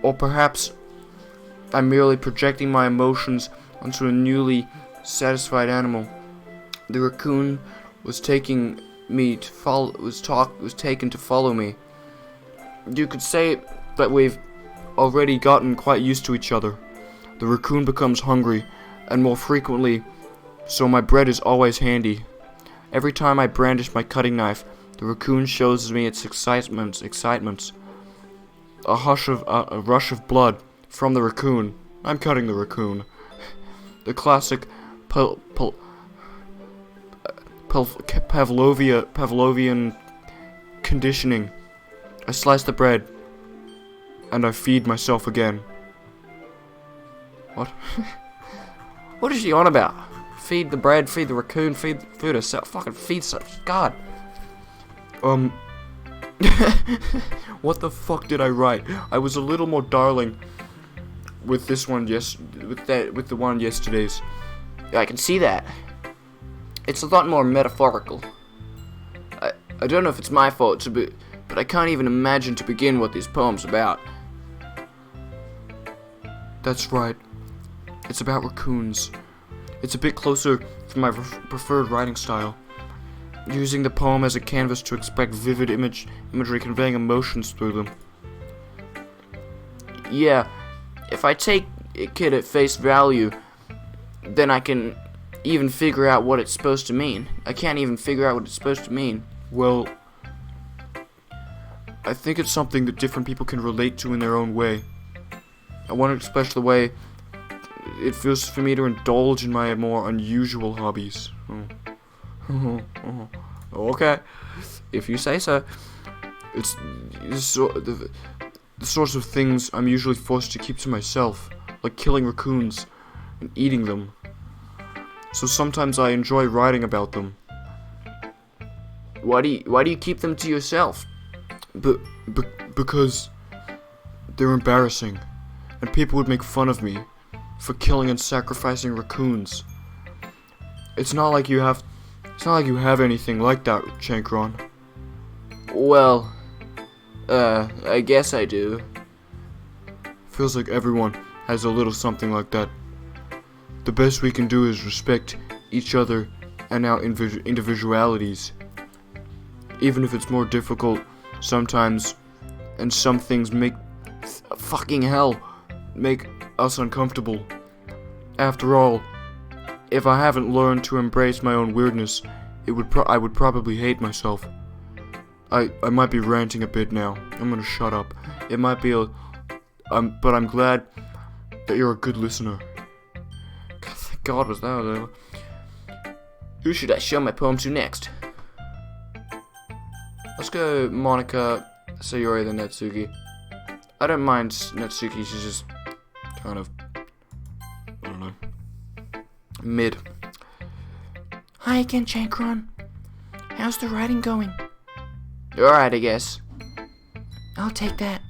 [SPEAKER 1] Or perhaps I'm merely projecting my emotions onto a newly satisfied animal. The raccoon was taken to follow me. You could say that we've already gotten quite used to each other. The raccoon becomes hungry, and more frequently, so my bread is always handy. Every time I brandish my cutting knife, the raccoon shows me its excitements. A rush of blood from the raccoon. I'm cutting the raccoon. The classic Pavlovian conditioning. I slice the bread, and I feed myself again. What? What is she on about? Feed the bread, feed the raccoon, feed herself. Fucking feed stuff. God. What the fuck did I write? I was a little more darling with this one, with the one yesterday's.
[SPEAKER 2] I can see that. It's a lot more metaphorical.
[SPEAKER 1] I don't know if it's my fault but I can't even imagine to begin what this poem's about. That's right. It's about raccoons. It's a bit closer to my preferred writing style. Using the poem as a canvas to express vivid imagery conveying emotions through them. Yeah, if I take a kid at face value, then I can even figure out what it's supposed to mean. I can't even figure out what it's supposed to mean. Well, I think it's something that different people can relate to in their own way. I want to express the way it feels for me to indulge in my more unusual hobbies. Okay, if you say so. It's the sorts of things I'm usually forced to keep to myself, like killing raccoons and eating them. So sometimes I enjoy writing about them. Why do you keep them to yourself? Because they're embarrassing, and people would make fun of me for killing and sacrificing raccoons. It's not like you have anything like that, Chankron. Well, I guess I do. Feels like everyone has a little something like that. The best we can do is respect each other and our individualities. Even if it's more difficult sometimes, and some things make us uncomfortable. After all, if I haven't learned to embrace my own weirdness, I would probably hate myself. I might be ranting a bit now. I'm gonna shut up. It might be but I'm glad that you're a good listener. God, thank God was that. Who should I show my poem to next? Let's go Monica, Sayori, then Natsuki. I don't mind Natsuki, she's just kind of, I don't know, mid.
[SPEAKER 2] Hi again, Chankron. How's the writing going?
[SPEAKER 1] Alright, I guess.
[SPEAKER 2] I'll take that.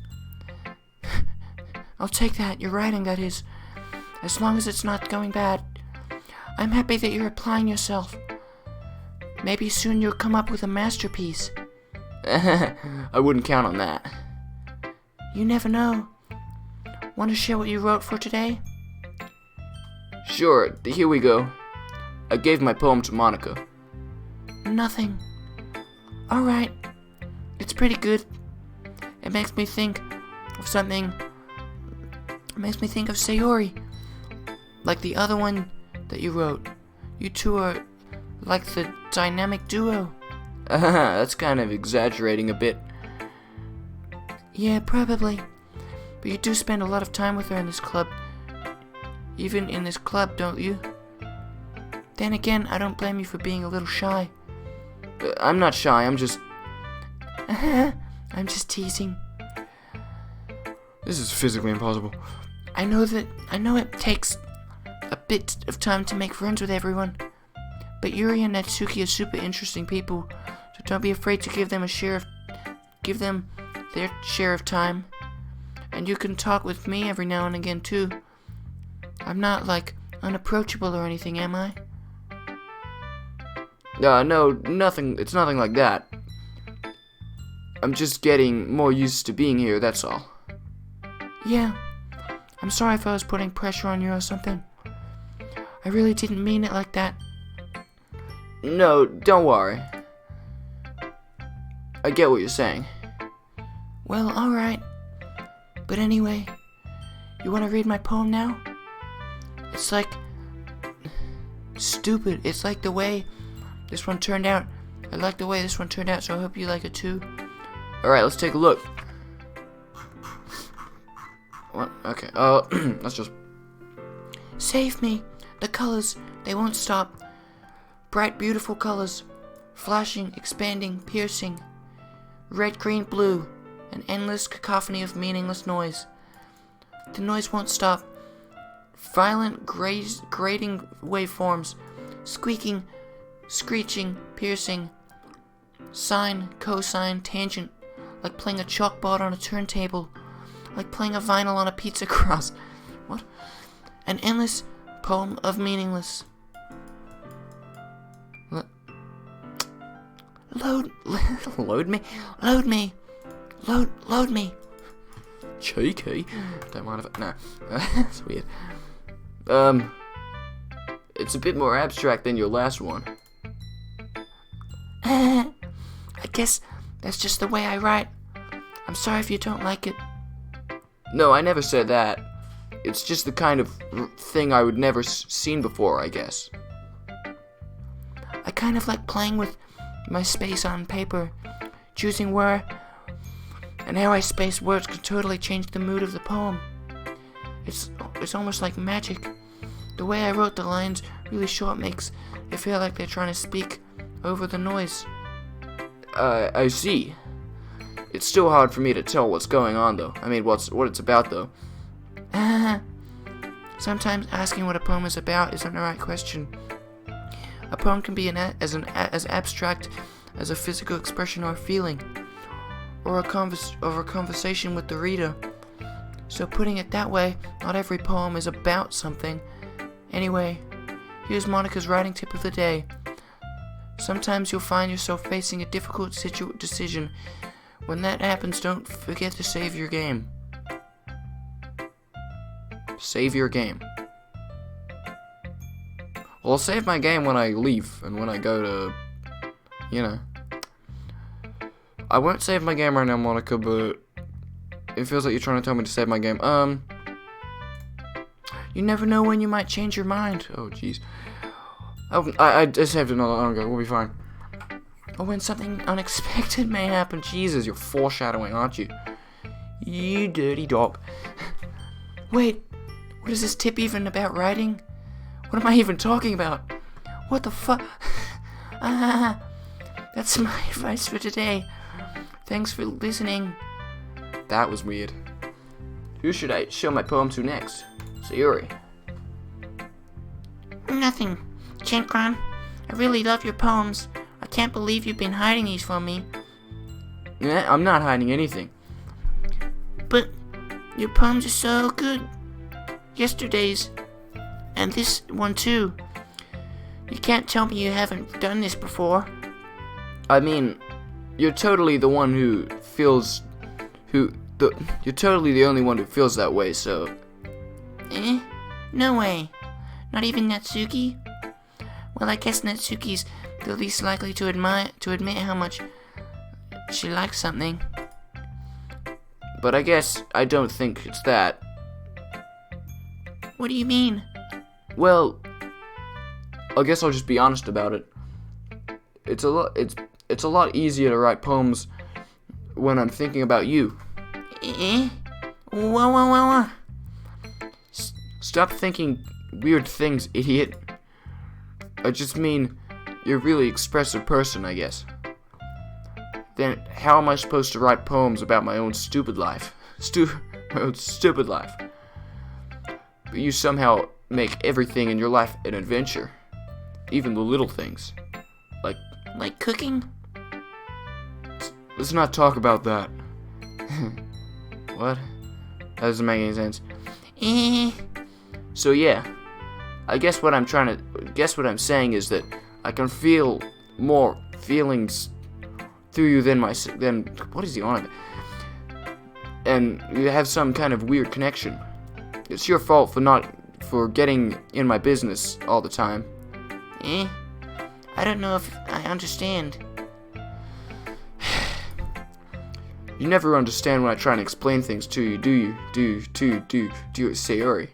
[SPEAKER 2] I'll take that. Your writing, that is. As long as it's not going bad. I'm happy that you're applying yourself. Maybe soon you'll come up with a masterpiece.
[SPEAKER 1] I wouldn't count on that.
[SPEAKER 2] You never know. Want to share what you wrote for today?
[SPEAKER 1] Sure, here we go. I gave my poem to Monica.
[SPEAKER 2] Nothing. Alright. It's pretty good. It makes me think of something. It makes me think of Sayori. Like the other one that you wrote. You two are like the dynamic duo.
[SPEAKER 1] That's kind of exaggerating a bit.
[SPEAKER 2] Yeah, probably. But you do spend a lot of time with her in this club. Even in this club, don't you? Then again, I don't blame you for being a little shy.
[SPEAKER 1] I'm not shy, I'm just...
[SPEAKER 2] I'm just teasing.
[SPEAKER 1] This is physically impossible.
[SPEAKER 2] I know it takes a bit of time to make friends with everyone. But Yuri and Natsuki are super interesting people, so don't be afraid to give them their share of time. And you can talk with me every now and again too. I'm not like unapproachable or anything, am I?
[SPEAKER 1] No, nothing, it's nothing like that. I'm just getting more used to being here, that's all.
[SPEAKER 2] Yeah. I'm sorry if I was putting pressure on you or something. I really didn't mean it like that.
[SPEAKER 1] No, don't worry. I get what you're saying.
[SPEAKER 2] Well, alright. But anyway, you want to read my poem now? It's like... stupid. It's like the way this one turned out. I like the way this one turned out, so I hope you like it too.
[SPEAKER 1] Alright, let's take a look. What? Okay, let's just...
[SPEAKER 2] Save me. The colors, they won't stop. Bright, beautiful colors. Flashing, expanding, piercing. Red, green, blue. An endless cacophony of meaningless noise. The noise won't stop. Violent, grating waveforms. Squeaking, screeching, piercing. Sine, cosine, tangent. Like playing a chalkboard on a turntable. Like playing a vinyl on a pizza crust. What? An endless poem of meaningless. Load me. Load me. Load me.
[SPEAKER 1] Cheeky. Don't mind if no. That's weird. It's a bit more abstract than your last one.
[SPEAKER 2] I guess that's just the way I write. I'm sorry if you don't like it.
[SPEAKER 1] No, I never said that. It's just the kind of thing I would never seen before, I guess.
[SPEAKER 2] I kind of like playing with my space on paper, choosing where and how I space words can totally change the mood of the poem. It's almost like magic. The way I wrote the lines really short makes it feel like they're trying to speak over the noise.
[SPEAKER 1] I see. It's still hard for me to tell what's going on, though. I mean, what it's about, though.
[SPEAKER 2] Sometimes asking what a poem is about isn't the right question. A poem can be as abstract as a physical expression or a feeling, or a conversation with the reader. So putting it that way, not every poem is about something. Anyway, here's Monica's writing tip of the day. Sometimes you'll find yourself facing a difficult decision. When that happens, don't forget to save your game.
[SPEAKER 1] Save your game. Well, I'll save my game when I leave, and when I go to... You know. I won't save my game right now, Monica, but... It feels like you're trying to tell me to save my game.
[SPEAKER 2] You never know when you might change your mind.
[SPEAKER 1] Oh, jeez. I saved it not long ago. We'll be fine.
[SPEAKER 2] Or when something unexpected may happen.
[SPEAKER 1] Jesus, you're foreshadowing, aren't you? You dirty dog.
[SPEAKER 2] Wait, what is this tip even about writing? What am I even talking about? What the fuck? That's my advice for today. Thanks for listening.
[SPEAKER 1] That was weird. Who should I show my poem to next? Sayuri.
[SPEAKER 2] Nothing. Chinkron, I really love your poems. I can't believe you've been hiding these from me.
[SPEAKER 1] I'm not hiding anything.
[SPEAKER 2] But your poems are so good. Yesterday's. And this one too. You can't tell me you haven't done this before.
[SPEAKER 1] I mean, you're totally the one who feels... You're totally the only one who feels that way, so...
[SPEAKER 2] Eh? No way. Not even Natsuki? Well, I guess Natsuki's the least likely to admit how much she likes something.
[SPEAKER 1] But I guess I don't think it's that.
[SPEAKER 2] What do you mean?
[SPEAKER 1] Well, I guess I'll just be honest about it. It's a lot easier to write poems when I'm thinking about you.
[SPEAKER 2] Eh? Whoa.
[SPEAKER 1] Stop thinking weird things, idiot. I just mean, you're a really expressive person, I guess. Then how am I supposed to write poems about my own stupid life? My own stupid life. But you somehow make everything in your life an adventure. Even the little things.
[SPEAKER 2] Like cooking?
[SPEAKER 1] Let's not talk about that. What? That doesn't make any sense.
[SPEAKER 2] Eh?
[SPEAKER 1] So yeah, I guess what I'm saying is that I can feel more feelings through you than what is he on about? And you have some kind of weird connection. It's your fault for getting in my business all the time.
[SPEAKER 2] Eh? I don't know if I understand.
[SPEAKER 1] You never understand when I try and explain things to you, do you? Do you, Sayori?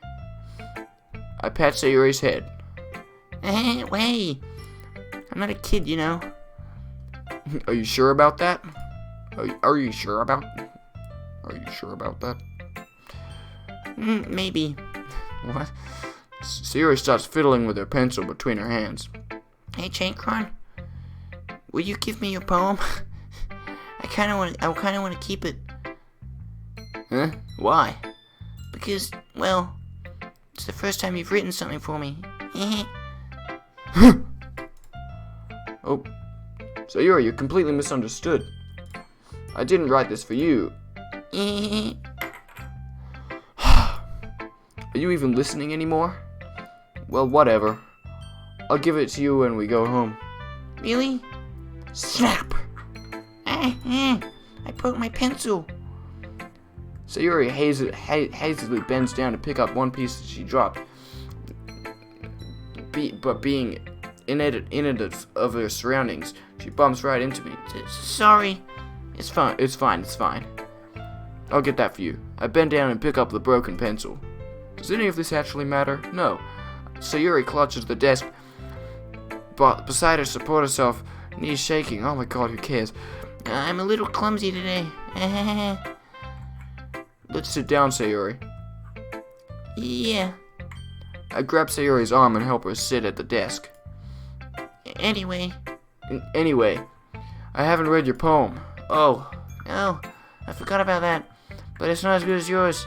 [SPEAKER 1] I pat Sayori's head.
[SPEAKER 2] Eh, wait. I'm not a kid, you know.
[SPEAKER 1] Are you sure about that? Are you sure about that?
[SPEAKER 2] Maybe.
[SPEAKER 1] What? Sayori starts fiddling with her pencil between her hands.
[SPEAKER 2] Hey, Chankron, will you give me your poem? I kind of want to keep it.
[SPEAKER 1] Huh? Why?
[SPEAKER 2] Because, well, it's the first time you've written something for me.
[SPEAKER 1] Oh, Sayori, you're completely misunderstood. I didn't write this for you. Are you even listening anymore? Well, whatever. I'll give it to you when we go home.
[SPEAKER 2] Really?
[SPEAKER 1] Snap!
[SPEAKER 2] I broke my pencil.
[SPEAKER 1] Sayori hazily bends down to pick up one piece that she dropped. But being inattentive of her surroundings, she bumps right into me.
[SPEAKER 2] Sorry.
[SPEAKER 1] It's fine. I'll get that for you. I bend down and pick up the broken pencil. Does any of this actually matter? No. Sayori clutches the desk, but beside her, support herself, knees shaking. Oh my god, who cares?
[SPEAKER 2] I'm a little clumsy today.
[SPEAKER 1] Let's sit down, Sayori.
[SPEAKER 2] Yeah.
[SPEAKER 1] I grab Sayori's arm and help her sit at the desk.
[SPEAKER 2] Anyway.
[SPEAKER 1] Anyway, I haven't read your poem. Oh,
[SPEAKER 2] I forgot about that. But it's not as good as yours.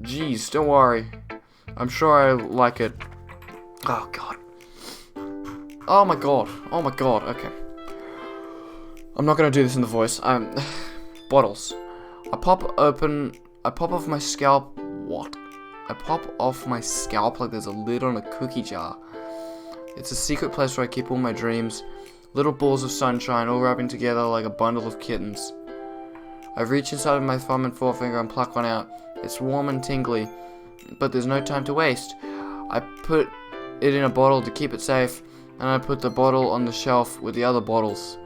[SPEAKER 1] Geez, don't worry. I'm sure I like it. Oh god. Oh my god, okay. I'm not gonna do this in the voice. Bottles. I pop off my scalp. What? I pop off my scalp like there's a lid on a cookie jar. It's a secret place where I keep all my dreams. Little balls of sunshine all rubbing together like a bundle of kittens. I reach inside of my thumb and forefinger and pluck one out. It's warm and tingly, but there's no time to waste. I put it in a bottle to keep it safe, and I put the bottle on the shelf with the other bottles.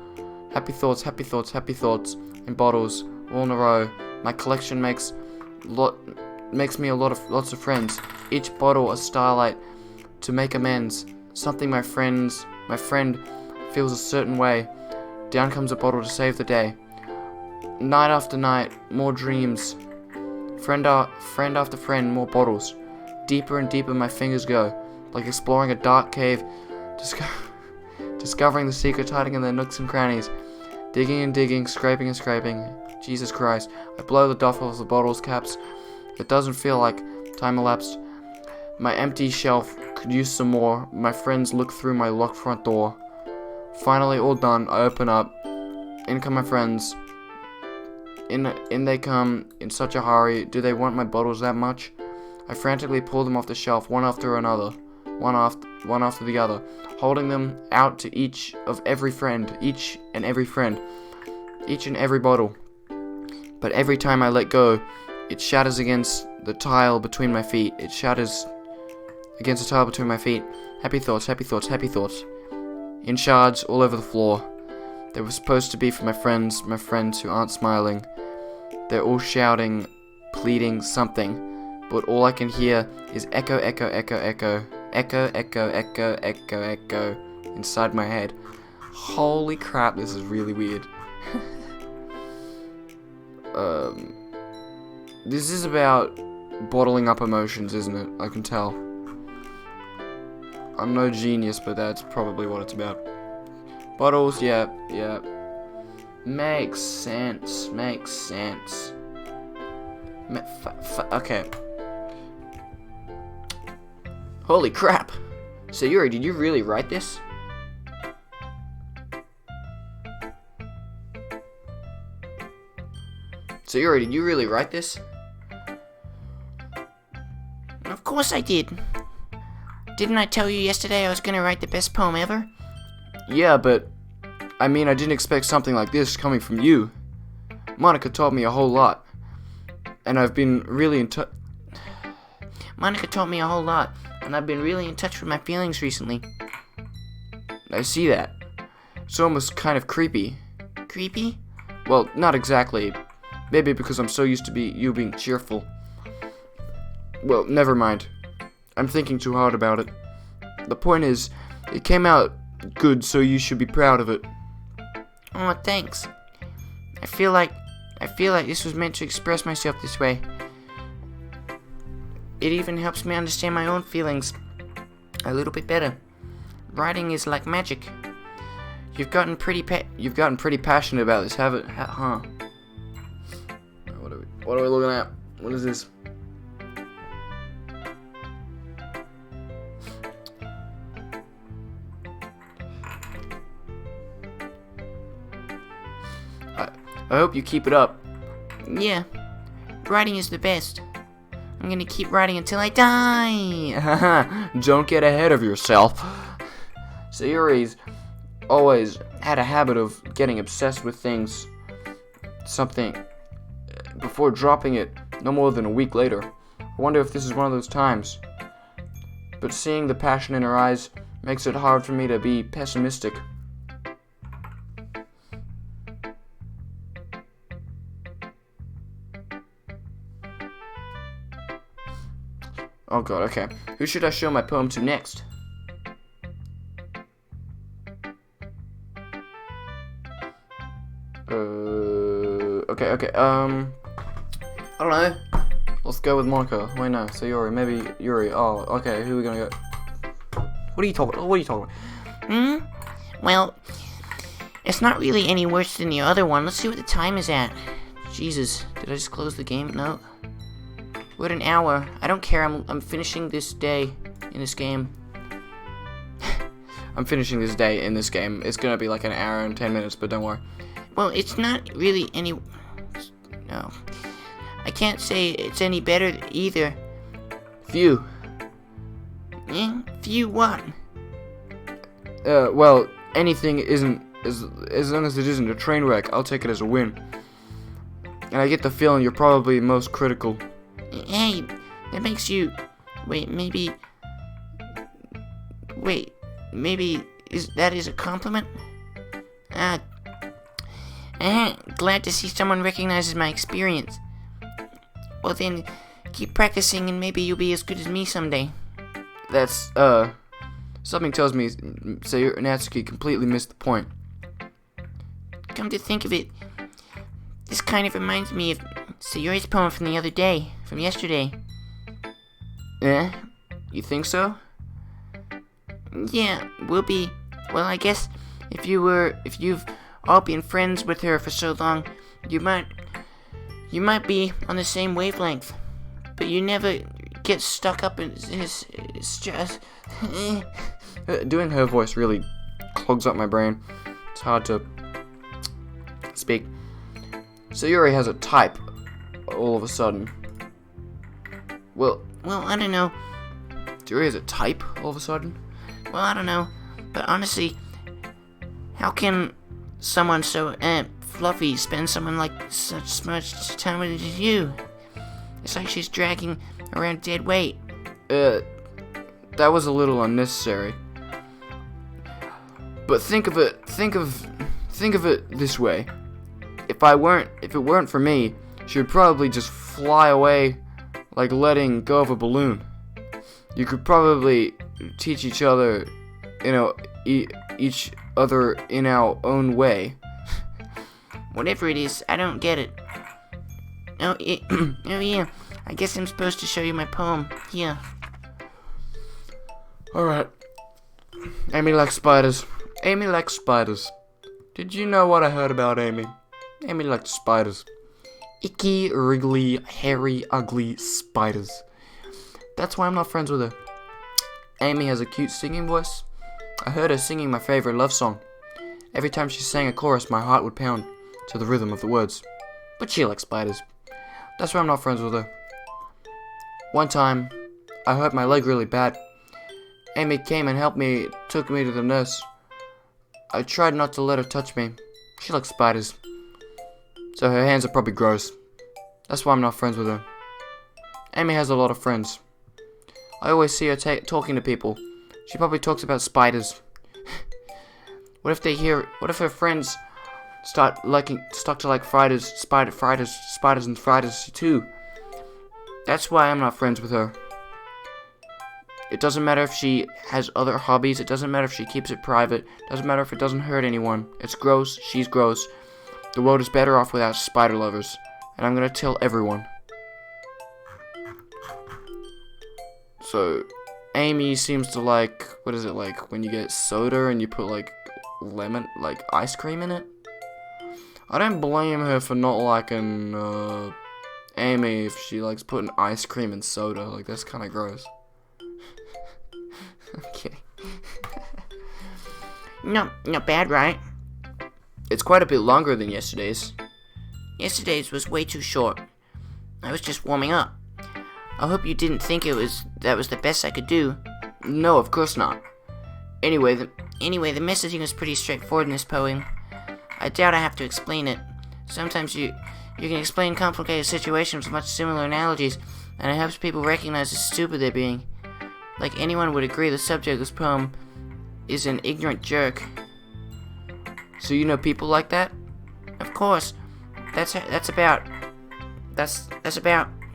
[SPEAKER 1] Happy thoughts in bottles, all in a row. My collection makes me lots of friends. Each bottle a starlight to make amends. Something my friend feels a certain way. Down comes a bottle to save the day. Night after night, more dreams. Friend after friend, more bottles. Deeper and deeper my fingers go, like exploring a dark cave, discovering the secrets hiding in their nooks and crannies. Digging and digging, scraping and scraping. Jesus Christ, I blow the duffel off the bottles caps. It doesn't feel like time elapsed. My empty shelf could use some more. My friends look through my locked front door. Finally, all done, I open up. In come my friends. In they come, in such a hurry. Do they want my bottles that much? I frantically pull them off the shelf, one after another. One after the other. Holding them out to each and every friend. Each and every bottle. But every time I let go, it shatters against the tile between my feet. Happy thoughts. In shards all over the floor. They were supposed to be for my friends who aren't smiling. They're all shouting, pleading something, but all I can hear is echo, echo, echo, echo, echo, echo, echo, echo, echo inside my head. Holy crap, this is really weird. This is about bottling up emotions, isn't it? I can tell. I'm no genius, but that's probably what it's about. Bottles, yeah. Makes sense. Okay. Holy crap. Sayuri, did you really write this? Sayuri, did you really write this?
[SPEAKER 2] Of course I did. Didn't I tell you yesterday I was gonna write the best poem ever?
[SPEAKER 1] Yeah, but I mean, I didn't expect something like this coming from you. Monica taught me a whole lot, and I've been really in touch.
[SPEAKER 2] Monica taught me a whole lot, and I've been really in touch with my feelings recently.
[SPEAKER 1] I see that. It's almost kind of creepy.
[SPEAKER 2] Creepy?
[SPEAKER 1] Well, not exactly. Maybe because I'm so used to you being cheerful. Well, never mind. I'm thinking too hard about it. The point is, it came out good, so you should be proud of it.
[SPEAKER 2] Oh, thanks. I feel like this was meant to express myself this way. It even helps me understand my own feelings a little bit better. Writing is like magic. You've gotten pretty passionate about this, haven't? Huh?
[SPEAKER 1] What are we looking at? What is this? I hope you keep it up.
[SPEAKER 2] Yeah, writing is the best. I'm gonna keep writing until I die.
[SPEAKER 1] Don't get ahead of yourself. Sayuri's always had a habit of getting obsessed with something, before dropping it no more than a week later. I wonder if this is one of those times. But seeing the passion in her eyes makes it hard for me to be pessimistic. Oh god, okay. Who should I show my poem to next? Okay, I don't know. Let's go with Monica. Wait, no, Sayuri, maybe Yuri. Oh, okay, who are we gonna go? What are you talking about?
[SPEAKER 2] Well, it's not really any worse than the other one. Let's see what the time is at. Jesus, did I just close the game? No. We're at an hour. I don't care. I'm finishing this day in this game.
[SPEAKER 1] I'm finishing this day in this game. It's gonna be like an hour and 10 minutes, but don't worry.
[SPEAKER 2] Well, it's not really any... No. I can't say it's any better either.
[SPEAKER 1] Phew.
[SPEAKER 2] Phew what?
[SPEAKER 1] Well, anything isn't... As long as it isn't a train wreck, I'll take it as a win. And I get the feeling you're probably most critical.
[SPEAKER 2] Hey, that makes you... Wait, maybe that is a compliment? Glad to see someone recognizes my experience. Well then, keep practicing and maybe you'll be as good as me someday.
[SPEAKER 1] That's, something tells me Natsuki completely missed the point.
[SPEAKER 2] Come to think of it, this kind of reminds me of Sayuri's poem from the other day, from yesterday.
[SPEAKER 1] You think so?
[SPEAKER 2] Yeah, well, I guess if you've all been friends with her for so long, you might be on the same wavelength, but you never get stuck up in his stress.
[SPEAKER 1] Doing her voice really clogs up my brain. It's hard to speak. Sayuri has a type all of a sudden. Well,
[SPEAKER 2] I don't know.
[SPEAKER 1] Sayuri has a type all of a sudden?
[SPEAKER 2] Well, I don't know. But honestly, how can someone so fluffy spend someone like such much time with you? It's like she's dragging around dead weight.
[SPEAKER 1] That was a little unnecessary. But think of it this way. If it weren't for me, she would probably just fly away like letting go of a balloon. You could probably teach each other, each other in our own way.
[SPEAKER 2] Whatever it is, I don't get it. Oh, oh yeah, I guess I'm supposed to show you my poem. Here.
[SPEAKER 1] Alright. Amy likes spiders. Amy likes spiders. Did you know what I heard about Amy? Amy likes spiders. Icky, wriggly, hairy, ugly spiders. That's why I'm not friends with her. Amy has a cute singing voice. I heard her singing my favorite love song. Every time she sang a chorus, my heart would pound to the rhythm of the words. But she likes spiders. That's why I'm not friends with her. One time, I hurt my leg really bad. Amy came and helped me, took me to the nurse. I tried not to let her touch me. She likes spiders. So her hands are probably gross. That's why I'm not friends with her. Amy has a lot of friends. I always see her talking to people. She probably talks about spiders. What if her friends start to like spiders and fritters too? That's why I'm not friends with her. It doesn't matter if she has other hobbies. It doesn't matter if she keeps it private. It doesn't matter if it doesn't hurt anyone. It's gross. She's gross. The world is better off without spider lovers. And I'm gonna tell everyone. So, Amy seems to like, what is it like when you get soda and you put like ice cream in it? I don't blame her for not liking Amy if she likes putting ice cream in soda. Like, that's kind of gross. Okay.
[SPEAKER 2] No, not bad, right?
[SPEAKER 1] It's quite a bit longer than yesterday's.
[SPEAKER 2] Yesterday's was way too short. I was just warming up. I hope you didn't think that was the best I could do.
[SPEAKER 1] No, of course not. Anyway,
[SPEAKER 2] the messaging was pretty straightforward in this poem. I doubt I have to explain it. Sometimes you can explain complicated situations with much similar analogies, and it helps people recognize how stupid they're being. Like anyone would agree, the subject of this poem is an ignorant jerk.
[SPEAKER 1] So you know people like that?
[SPEAKER 2] Of course. That's about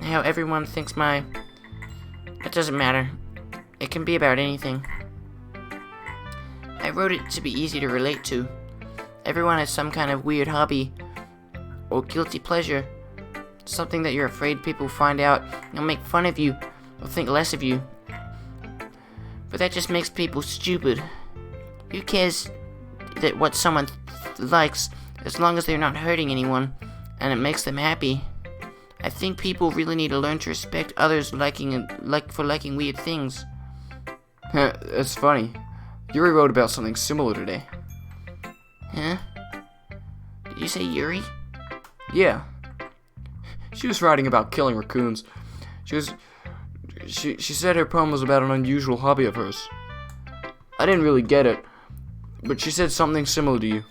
[SPEAKER 2] how everyone thinks my... It doesn't matter. It can be about anything. I wrote it to be easy to relate to. Everyone has some kind of weird hobby or guilty pleasure. Something that you're afraid people find out and make fun of you or think less of you. But that just makes people stupid. Who cares that what someone likes as long as they're not hurting anyone and it makes them happy? I think people really need to learn to respect others for liking weird things.
[SPEAKER 1] It's funny. Yuri wrote about something similar today.
[SPEAKER 2] Huh? Did you say Yuri?
[SPEAKER 1] Yeah. She was writing about killing raccoons. She said her poem was about an unusual hobby of hers. I didn't really get it, but she said something similar to you.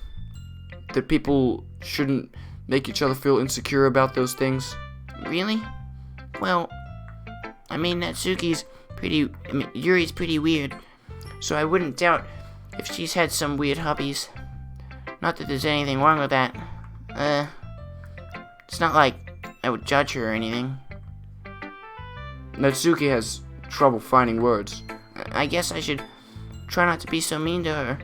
[SPEAKER 1] That people shouldn't make each other feel insecure about those things.
[SPEAKER 2] Really? Well, I mean, Yuri's pretty weird, so I wouldn't doubt if she's had some weird hobbies. Not that there's anything wrong with that. It's not like I would judge her or anything.
[SPEAKER 1] Natsuki has trouble finding words.
[SPEAKER 2] I guess I should try not to be so mean to her.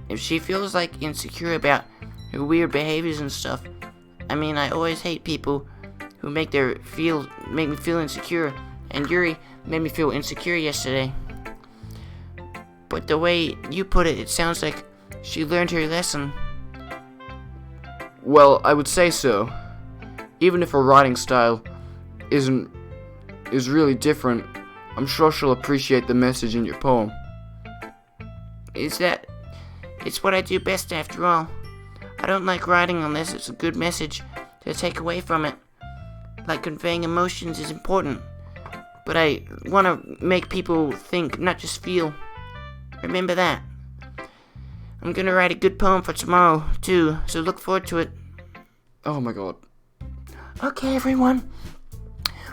[SPEAKER 2] If she feels like insecure about her weird behaviors and stuff, I mean, I always hate people who make me feel insecure, and Yuri made me feel insecure yesterday. But the way you put it, it sounds like she learned her lesson.
[SPEAKER 1] Well, I would say so. Even if her writing style is really different, I'm sure she'll appreciate the message in your poem.
[SPEAKER 2] It's what I do best after all. I don't like writing unless it's a good message to take away from it. Like conveying emotions is important, but I want to make people think, not just feel. Remember that. I'm gonna write a good poem for tomorrow, too, so look forward to it.
[SPEAKER 1] Oh my god.
[SPEAKER 2] Okay, everyone.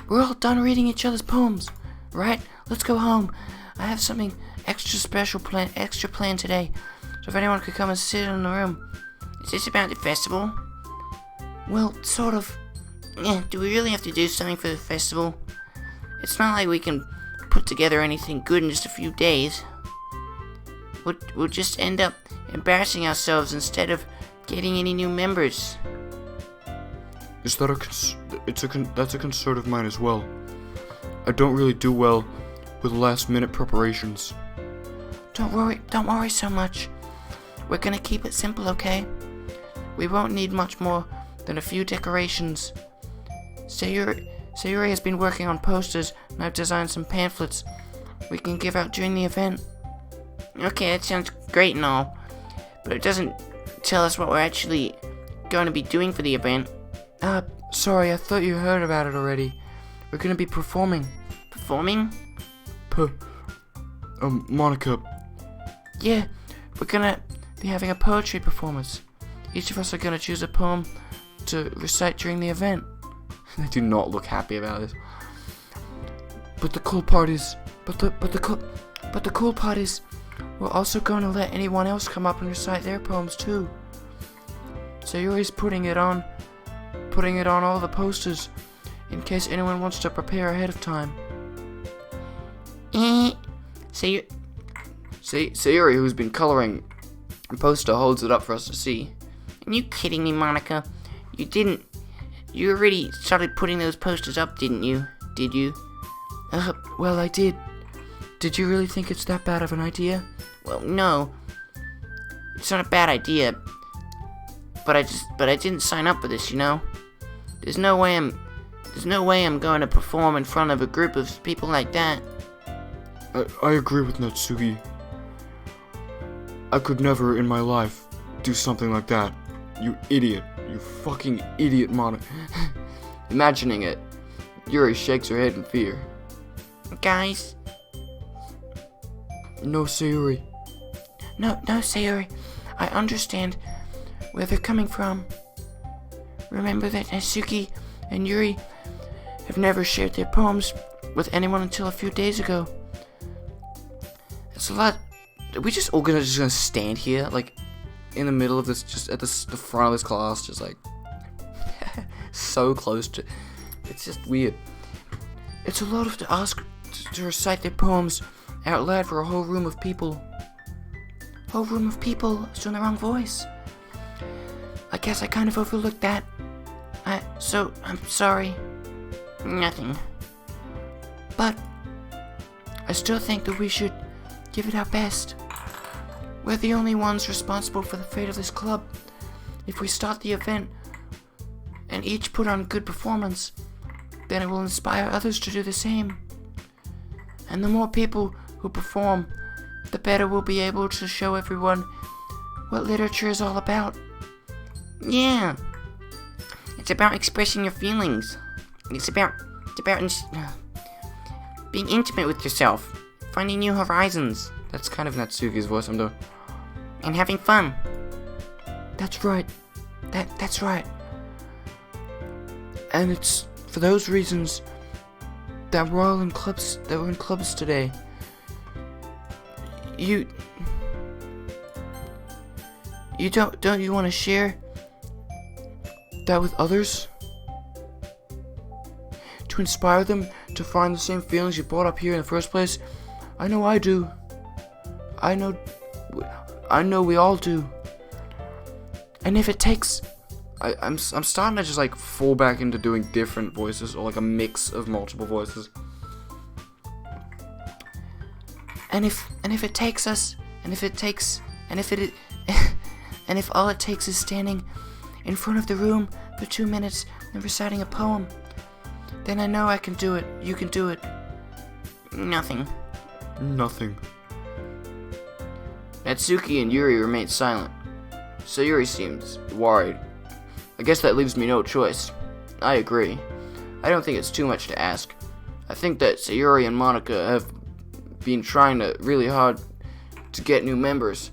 [SPEAKER 2] We're all done reading each other's poems, right? Let's go home. I have something extra planned today. So if anyone could come and sit in the room. Is this about the festival? Well, sort of. Yeah, do we really have to do something for the festival? It's not like we can put together anything good in just a few days. We'll just end up embarrassing ourselves instead of getting any new members.
[SPEAKER 1] Is that that's a concern of mine as well. I don't really do well with last-minute preparations.
[SPEAKER 2] Don't worry so much. We're gonna keep it simple, okay? We won't need much more than a few decorations. Sayuri has been working on posters, and I've designed some pamphlets we can give out during the event. Okay, that sounds great and all, but it doesn't tell us what we're actually going to be doing for the event.
[SPEAKER 1] Sorry, I thought you heard about it already. We're gonna be performing.
[SPEAKER 2] Performing?
[SPEAKER 1] Monica.
[SPEAKER 2] Yeah, we're gonna be having a poetry performance. Each of us are gonna choose a poem to recite during the event.
[SPEAKER 1] They do not look happy about this. But the cool part is, we're also going to let anyone else come up and recite their poems too. So you're always putting it on all the posters, in case anyone wants to prepare ahead of time. Sayuri, who's been coloring a poster, holds it up for us to see.
[SPEAKER 2] Are you kidding me, Monica? You already started putting those posters up, didn't you? Did you?
[SPEAKER 1] Well, I did. Did you really think it's that bad of an idea?
[SPEAKER 2] Well, no. It's not a bad idea. But I didn't sign up for this, you know? There's no way I'm going to perform in front of a group of people like that.
[SPEAKER 1] I agree with Natsuki. I could never in my life do something like that. You idiot. You fucking idiot, Monica. Imagining it, Yuri shakes her head in fear.
[SPEAKER 2] Guys.
[SPEAKER 1] No, Sayuri.
[SPEAKER 2] No, Sayuri. I understand where they're coming from. Remember that Natsuki and Yuri have never shared their poems with anyone until a few days ago.
[SPEAKER 1] It's a lot. Are we just all gonna stand here, like, in the middle of this, just at the front of this class, just like so close to? It's just weird. It's a lot to ask to recite their poems out loud for a whole room of people.
[SPEAKER 2] Whole room of people? It's doing the wrong voice. I guess I kind of overlooked that. So I'm sorry. Nothing. But I still think that we should give it our best. We're the only ones responsible for the fate of this club. If we start the event and each put on a good performance, then it will inspire others to do the same. And the more people who perform, the better we'll be able to show everyone what literature is all about. Yeah. It's about expressing your feelings. It's about being intimate with yourself, finding new horizons.
[SPEAKER 1] That's kind of Natsuki's voice, I'm doing.
[SPEAKER 2] And having fun.
[SPEAKER 1] That's right. That's right. And it's for those reasons that we're all in clubs. That we're in clubs today. You don't you want to share that with others? To inspire them to find the same feelings you brought up here in the first place? I know I do. I know we all do. And if it takes, I'm starting to just like fall back into doing different voices, or like a mix of multiple voices. And if it takes us, and if all it takes is standing in front of the room for 2 minutes and reciting a poem, then I know I can do it. You can do it.
[SPEAKER 2] Nothing.
[SPEAKER 1] Natsuki and Yuri remain silent. Sayuri seems worried. I guess that leaves me no choice. I agree. I don't think it's too much to ask. I think that Sayuri and Monica have been trying really hard to get new members.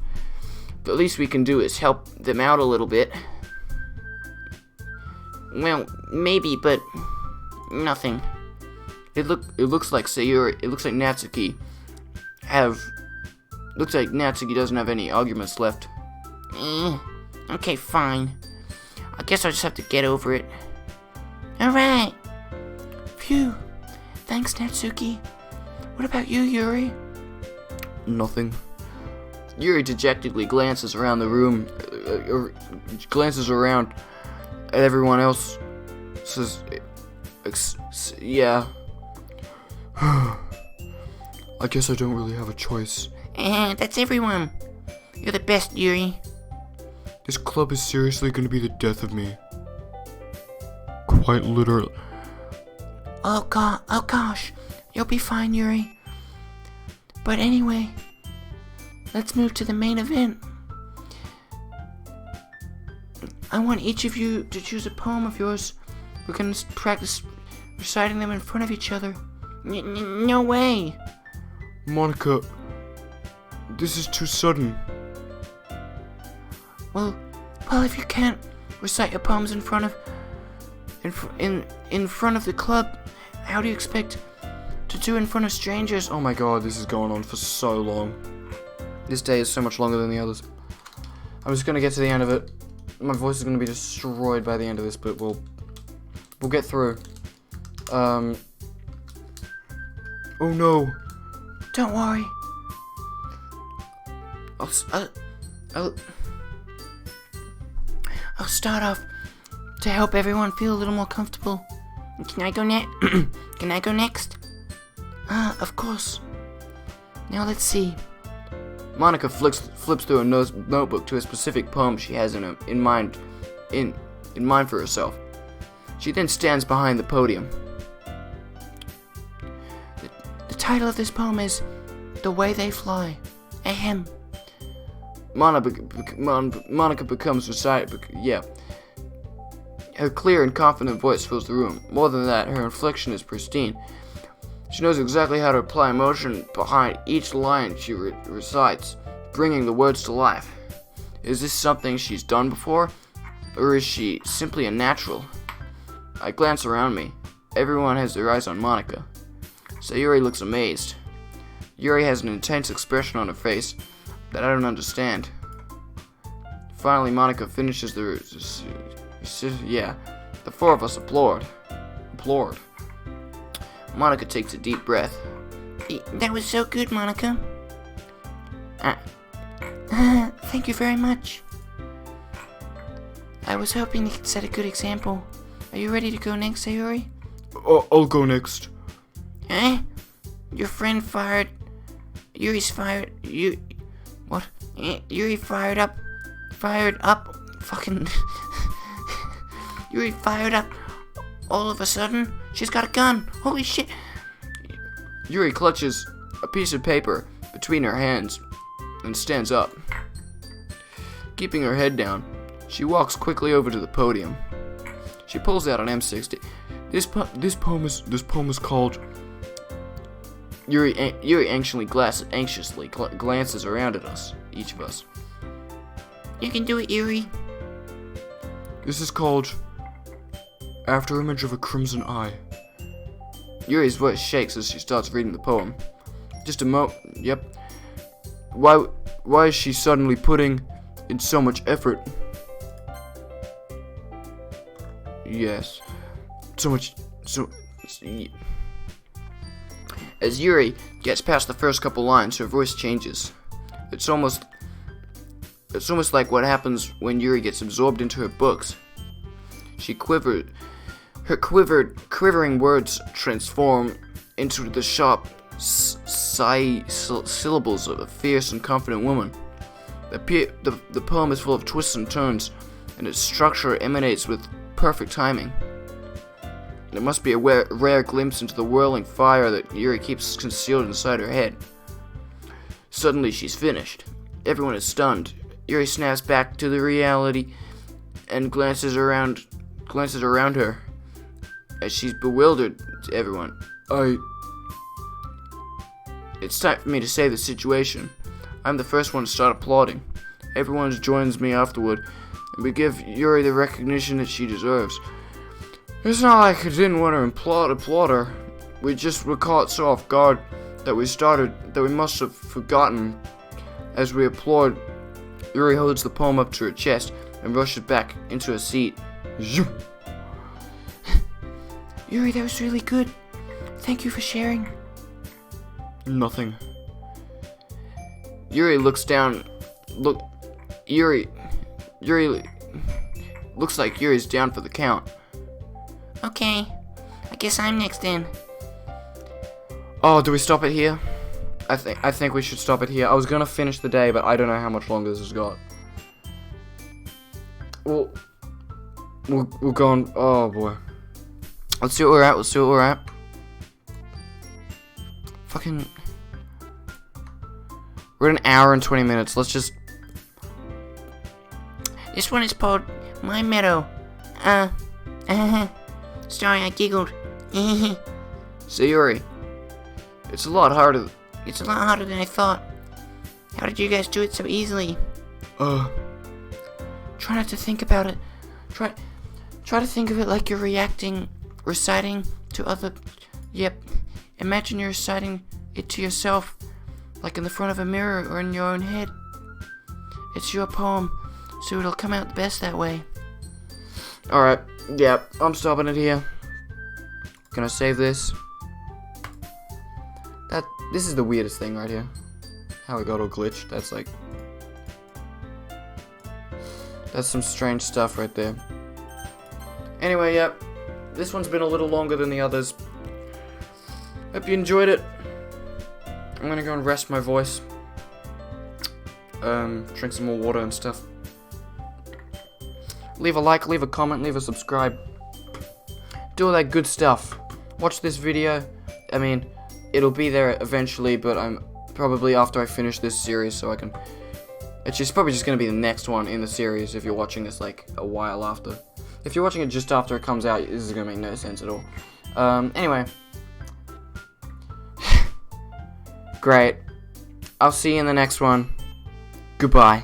[SPEAKER 1] The least we can do is help them out a little bit.
[SPEAKER 2] Well, maybe, but nothing.
[SPEAKER 1] It looks like Sayuri, it looks like Natsuki doesn't have any arguments left.
[SPEAKER 2] Okay, fine. I guess I'll just have to get over it. Alright. Phew. Thanks, Natsuki. What about you, Yuri?
[SPEAKER 1] Nothing. Yuri dejectedly glances around the room, glances around at everyone else, says, yeah. I guess I don't really have a choice.
[SPEAKER 2] That's everyone. You're the best, Yuri.
[SPEAKER 1] This club is seriously going to be the death of me. Quite literally.
[SPEAKER 2] Oh gosh. You'll be fine, Yuri. But anyway, let's move to the main event. I want each of you to choose a poem of yours. We're gonna practice reciting them in front of each other. No way!
[SPEAKER 1] Monica, this is too sudden.
[SPEAKER 2] Well, if you can't recite your poems in front of the club, how do you expect to do in front of strangers?
[SPEAKER 1] Oh my god, this is going on for so long. This day is so much longer than the others. I'm just gonna get to the end of it. My voice is gonna be destroyed by the end of this, but we'll get through. Oh no.
[SPEAKER 2] Don't worry. I'll start off to help everyone feel a little more comfortable. Can I go Can I go next? Of course. Now let's see.
[SPEAKER 1] Monica flips through a notebook to a specific poem she has in mind for herself. She then stands behind the podium.
[SPEAKER 2] The title of this poem is The Way They Fly. Ahem.
[SPEAKER 1] Monica becomes recited. Yeah. Her clear and confident voice fills the room. More than that, her inflection is pristine. She knows exactly how to apply emotion behind each line she recites, bringing the words to life. Is this something she's done before, or is she simply a natural? I glance around me. Everyone has their eyes on Monica. Sayuri looks amazed. Yuri has an intense expression on her face that I don't understand. Finally, Monica finishes the four of us applaud. Monica takes a deep breath.
[SPEAKER 2] That was so good, Monica. Thank you very much. I was hoping you could set a good example. Are you ready to go next, Sayuri?
[SPEAKER 1] I'll go next.
[SPEAKER 2] Eh? Your friend fired... Yuri's fired... What? Yuri fired up... Fucking... Yuri fired up all of a sudden. She's got a gun. Holy shit.
[SPEAKER 1] Yuri clutches a piece of paper between her hands and stands up. Keeping her head down, she walks quickly over to the podium. She pulls out an M60. This poem is called... Yuri anxiously glances around at us, each of us.
[SPEAKER 2] You can do it, Yuri.
[SPEAKER 1] This is called After Image of a Crimson Eye. Yuri's voice shakes as she starts reading the poem. Just a yep. Why is she suddenly putting in so much effort? Yes. As Yuri gets past the first couple lines, her voice changes. It's almost like what happens when Yuri gets absorbed into her books. Her quivering words transform into the sharp syllables of a fierce and confident woman. The poem is full of twists and turns, and its structure emanates with perfect timing. It must be a rare glimpse into the whirling fire that Yuri keeps concealed inside her head. Suddenly she's finished. Everyone is stunned. Yuri snaps back to the reality and glances around her as she's bewildered to everyone. It's time for me to save the situation. I'm the first one to start applauding. Everyone joins me afterward, and we give Yuri the recognition that she deserves. It's not like I didn't want to applaud her. We just were caught so off guard that we must have forgotten. As we applaud, Yuri holds the poem up to her chest and rushes back into her seat. Zoom.
[SPEAKER 2] Yuri, that was really good. Thank you for sharing.
[SPEAKER 1] Nothing. Yuri looks down. Look, Yuri. Looks like Yuri's down for the count.
[SPEAKER 2] Okay, I guess I'm next in.
[SPEAKER 1] Oh, do we stop it here? I think we should stop it here. I was gonna finish the day, but I don't know how much longer this has got. We'll go on. Oh boy. Let's see what we're at. Fucking. We're at an hour and 20 minutes. Let's just.
[SPEAKER 2] This one is called My Meadow. Sorry, I giggled.
[SPEAKER 1] See, Yuri. It's a lot harder.
[SPEAKER 2] It's a lot harder than I thought. How did you guys do it so easily? Try not to think about it. Try to think of it like you're reciting to other. Yep. Imagine you're reciting it to yourself, like in the front of a mirror or in your own head. It's your poem, so it'll come out the best that way.
[SPEAKER 1] Alright. Yeah, I'm stopping it here. Gonna save this. This is the weirdest thing right here. How it got all glitched. That's some strange stuff right there. Anyway, yep. This one's been a little longer than the others. Hope you enjoyed it. I'm gonna go and rest my voice. Drink some more water and stuff. Leave a like, leave a comment, leave a subscribe. Do all that good stuff. Watch this video. I mean, it'll be there eventually, but I'm probably after I finish this series, so I can. It's probably just gonna be the next one in the series if you're watching this like a while after. If you're watching it just after it comes out, this is gonna make no sense at all. Anyway. Great. I'll see you in the next one. Goodbye.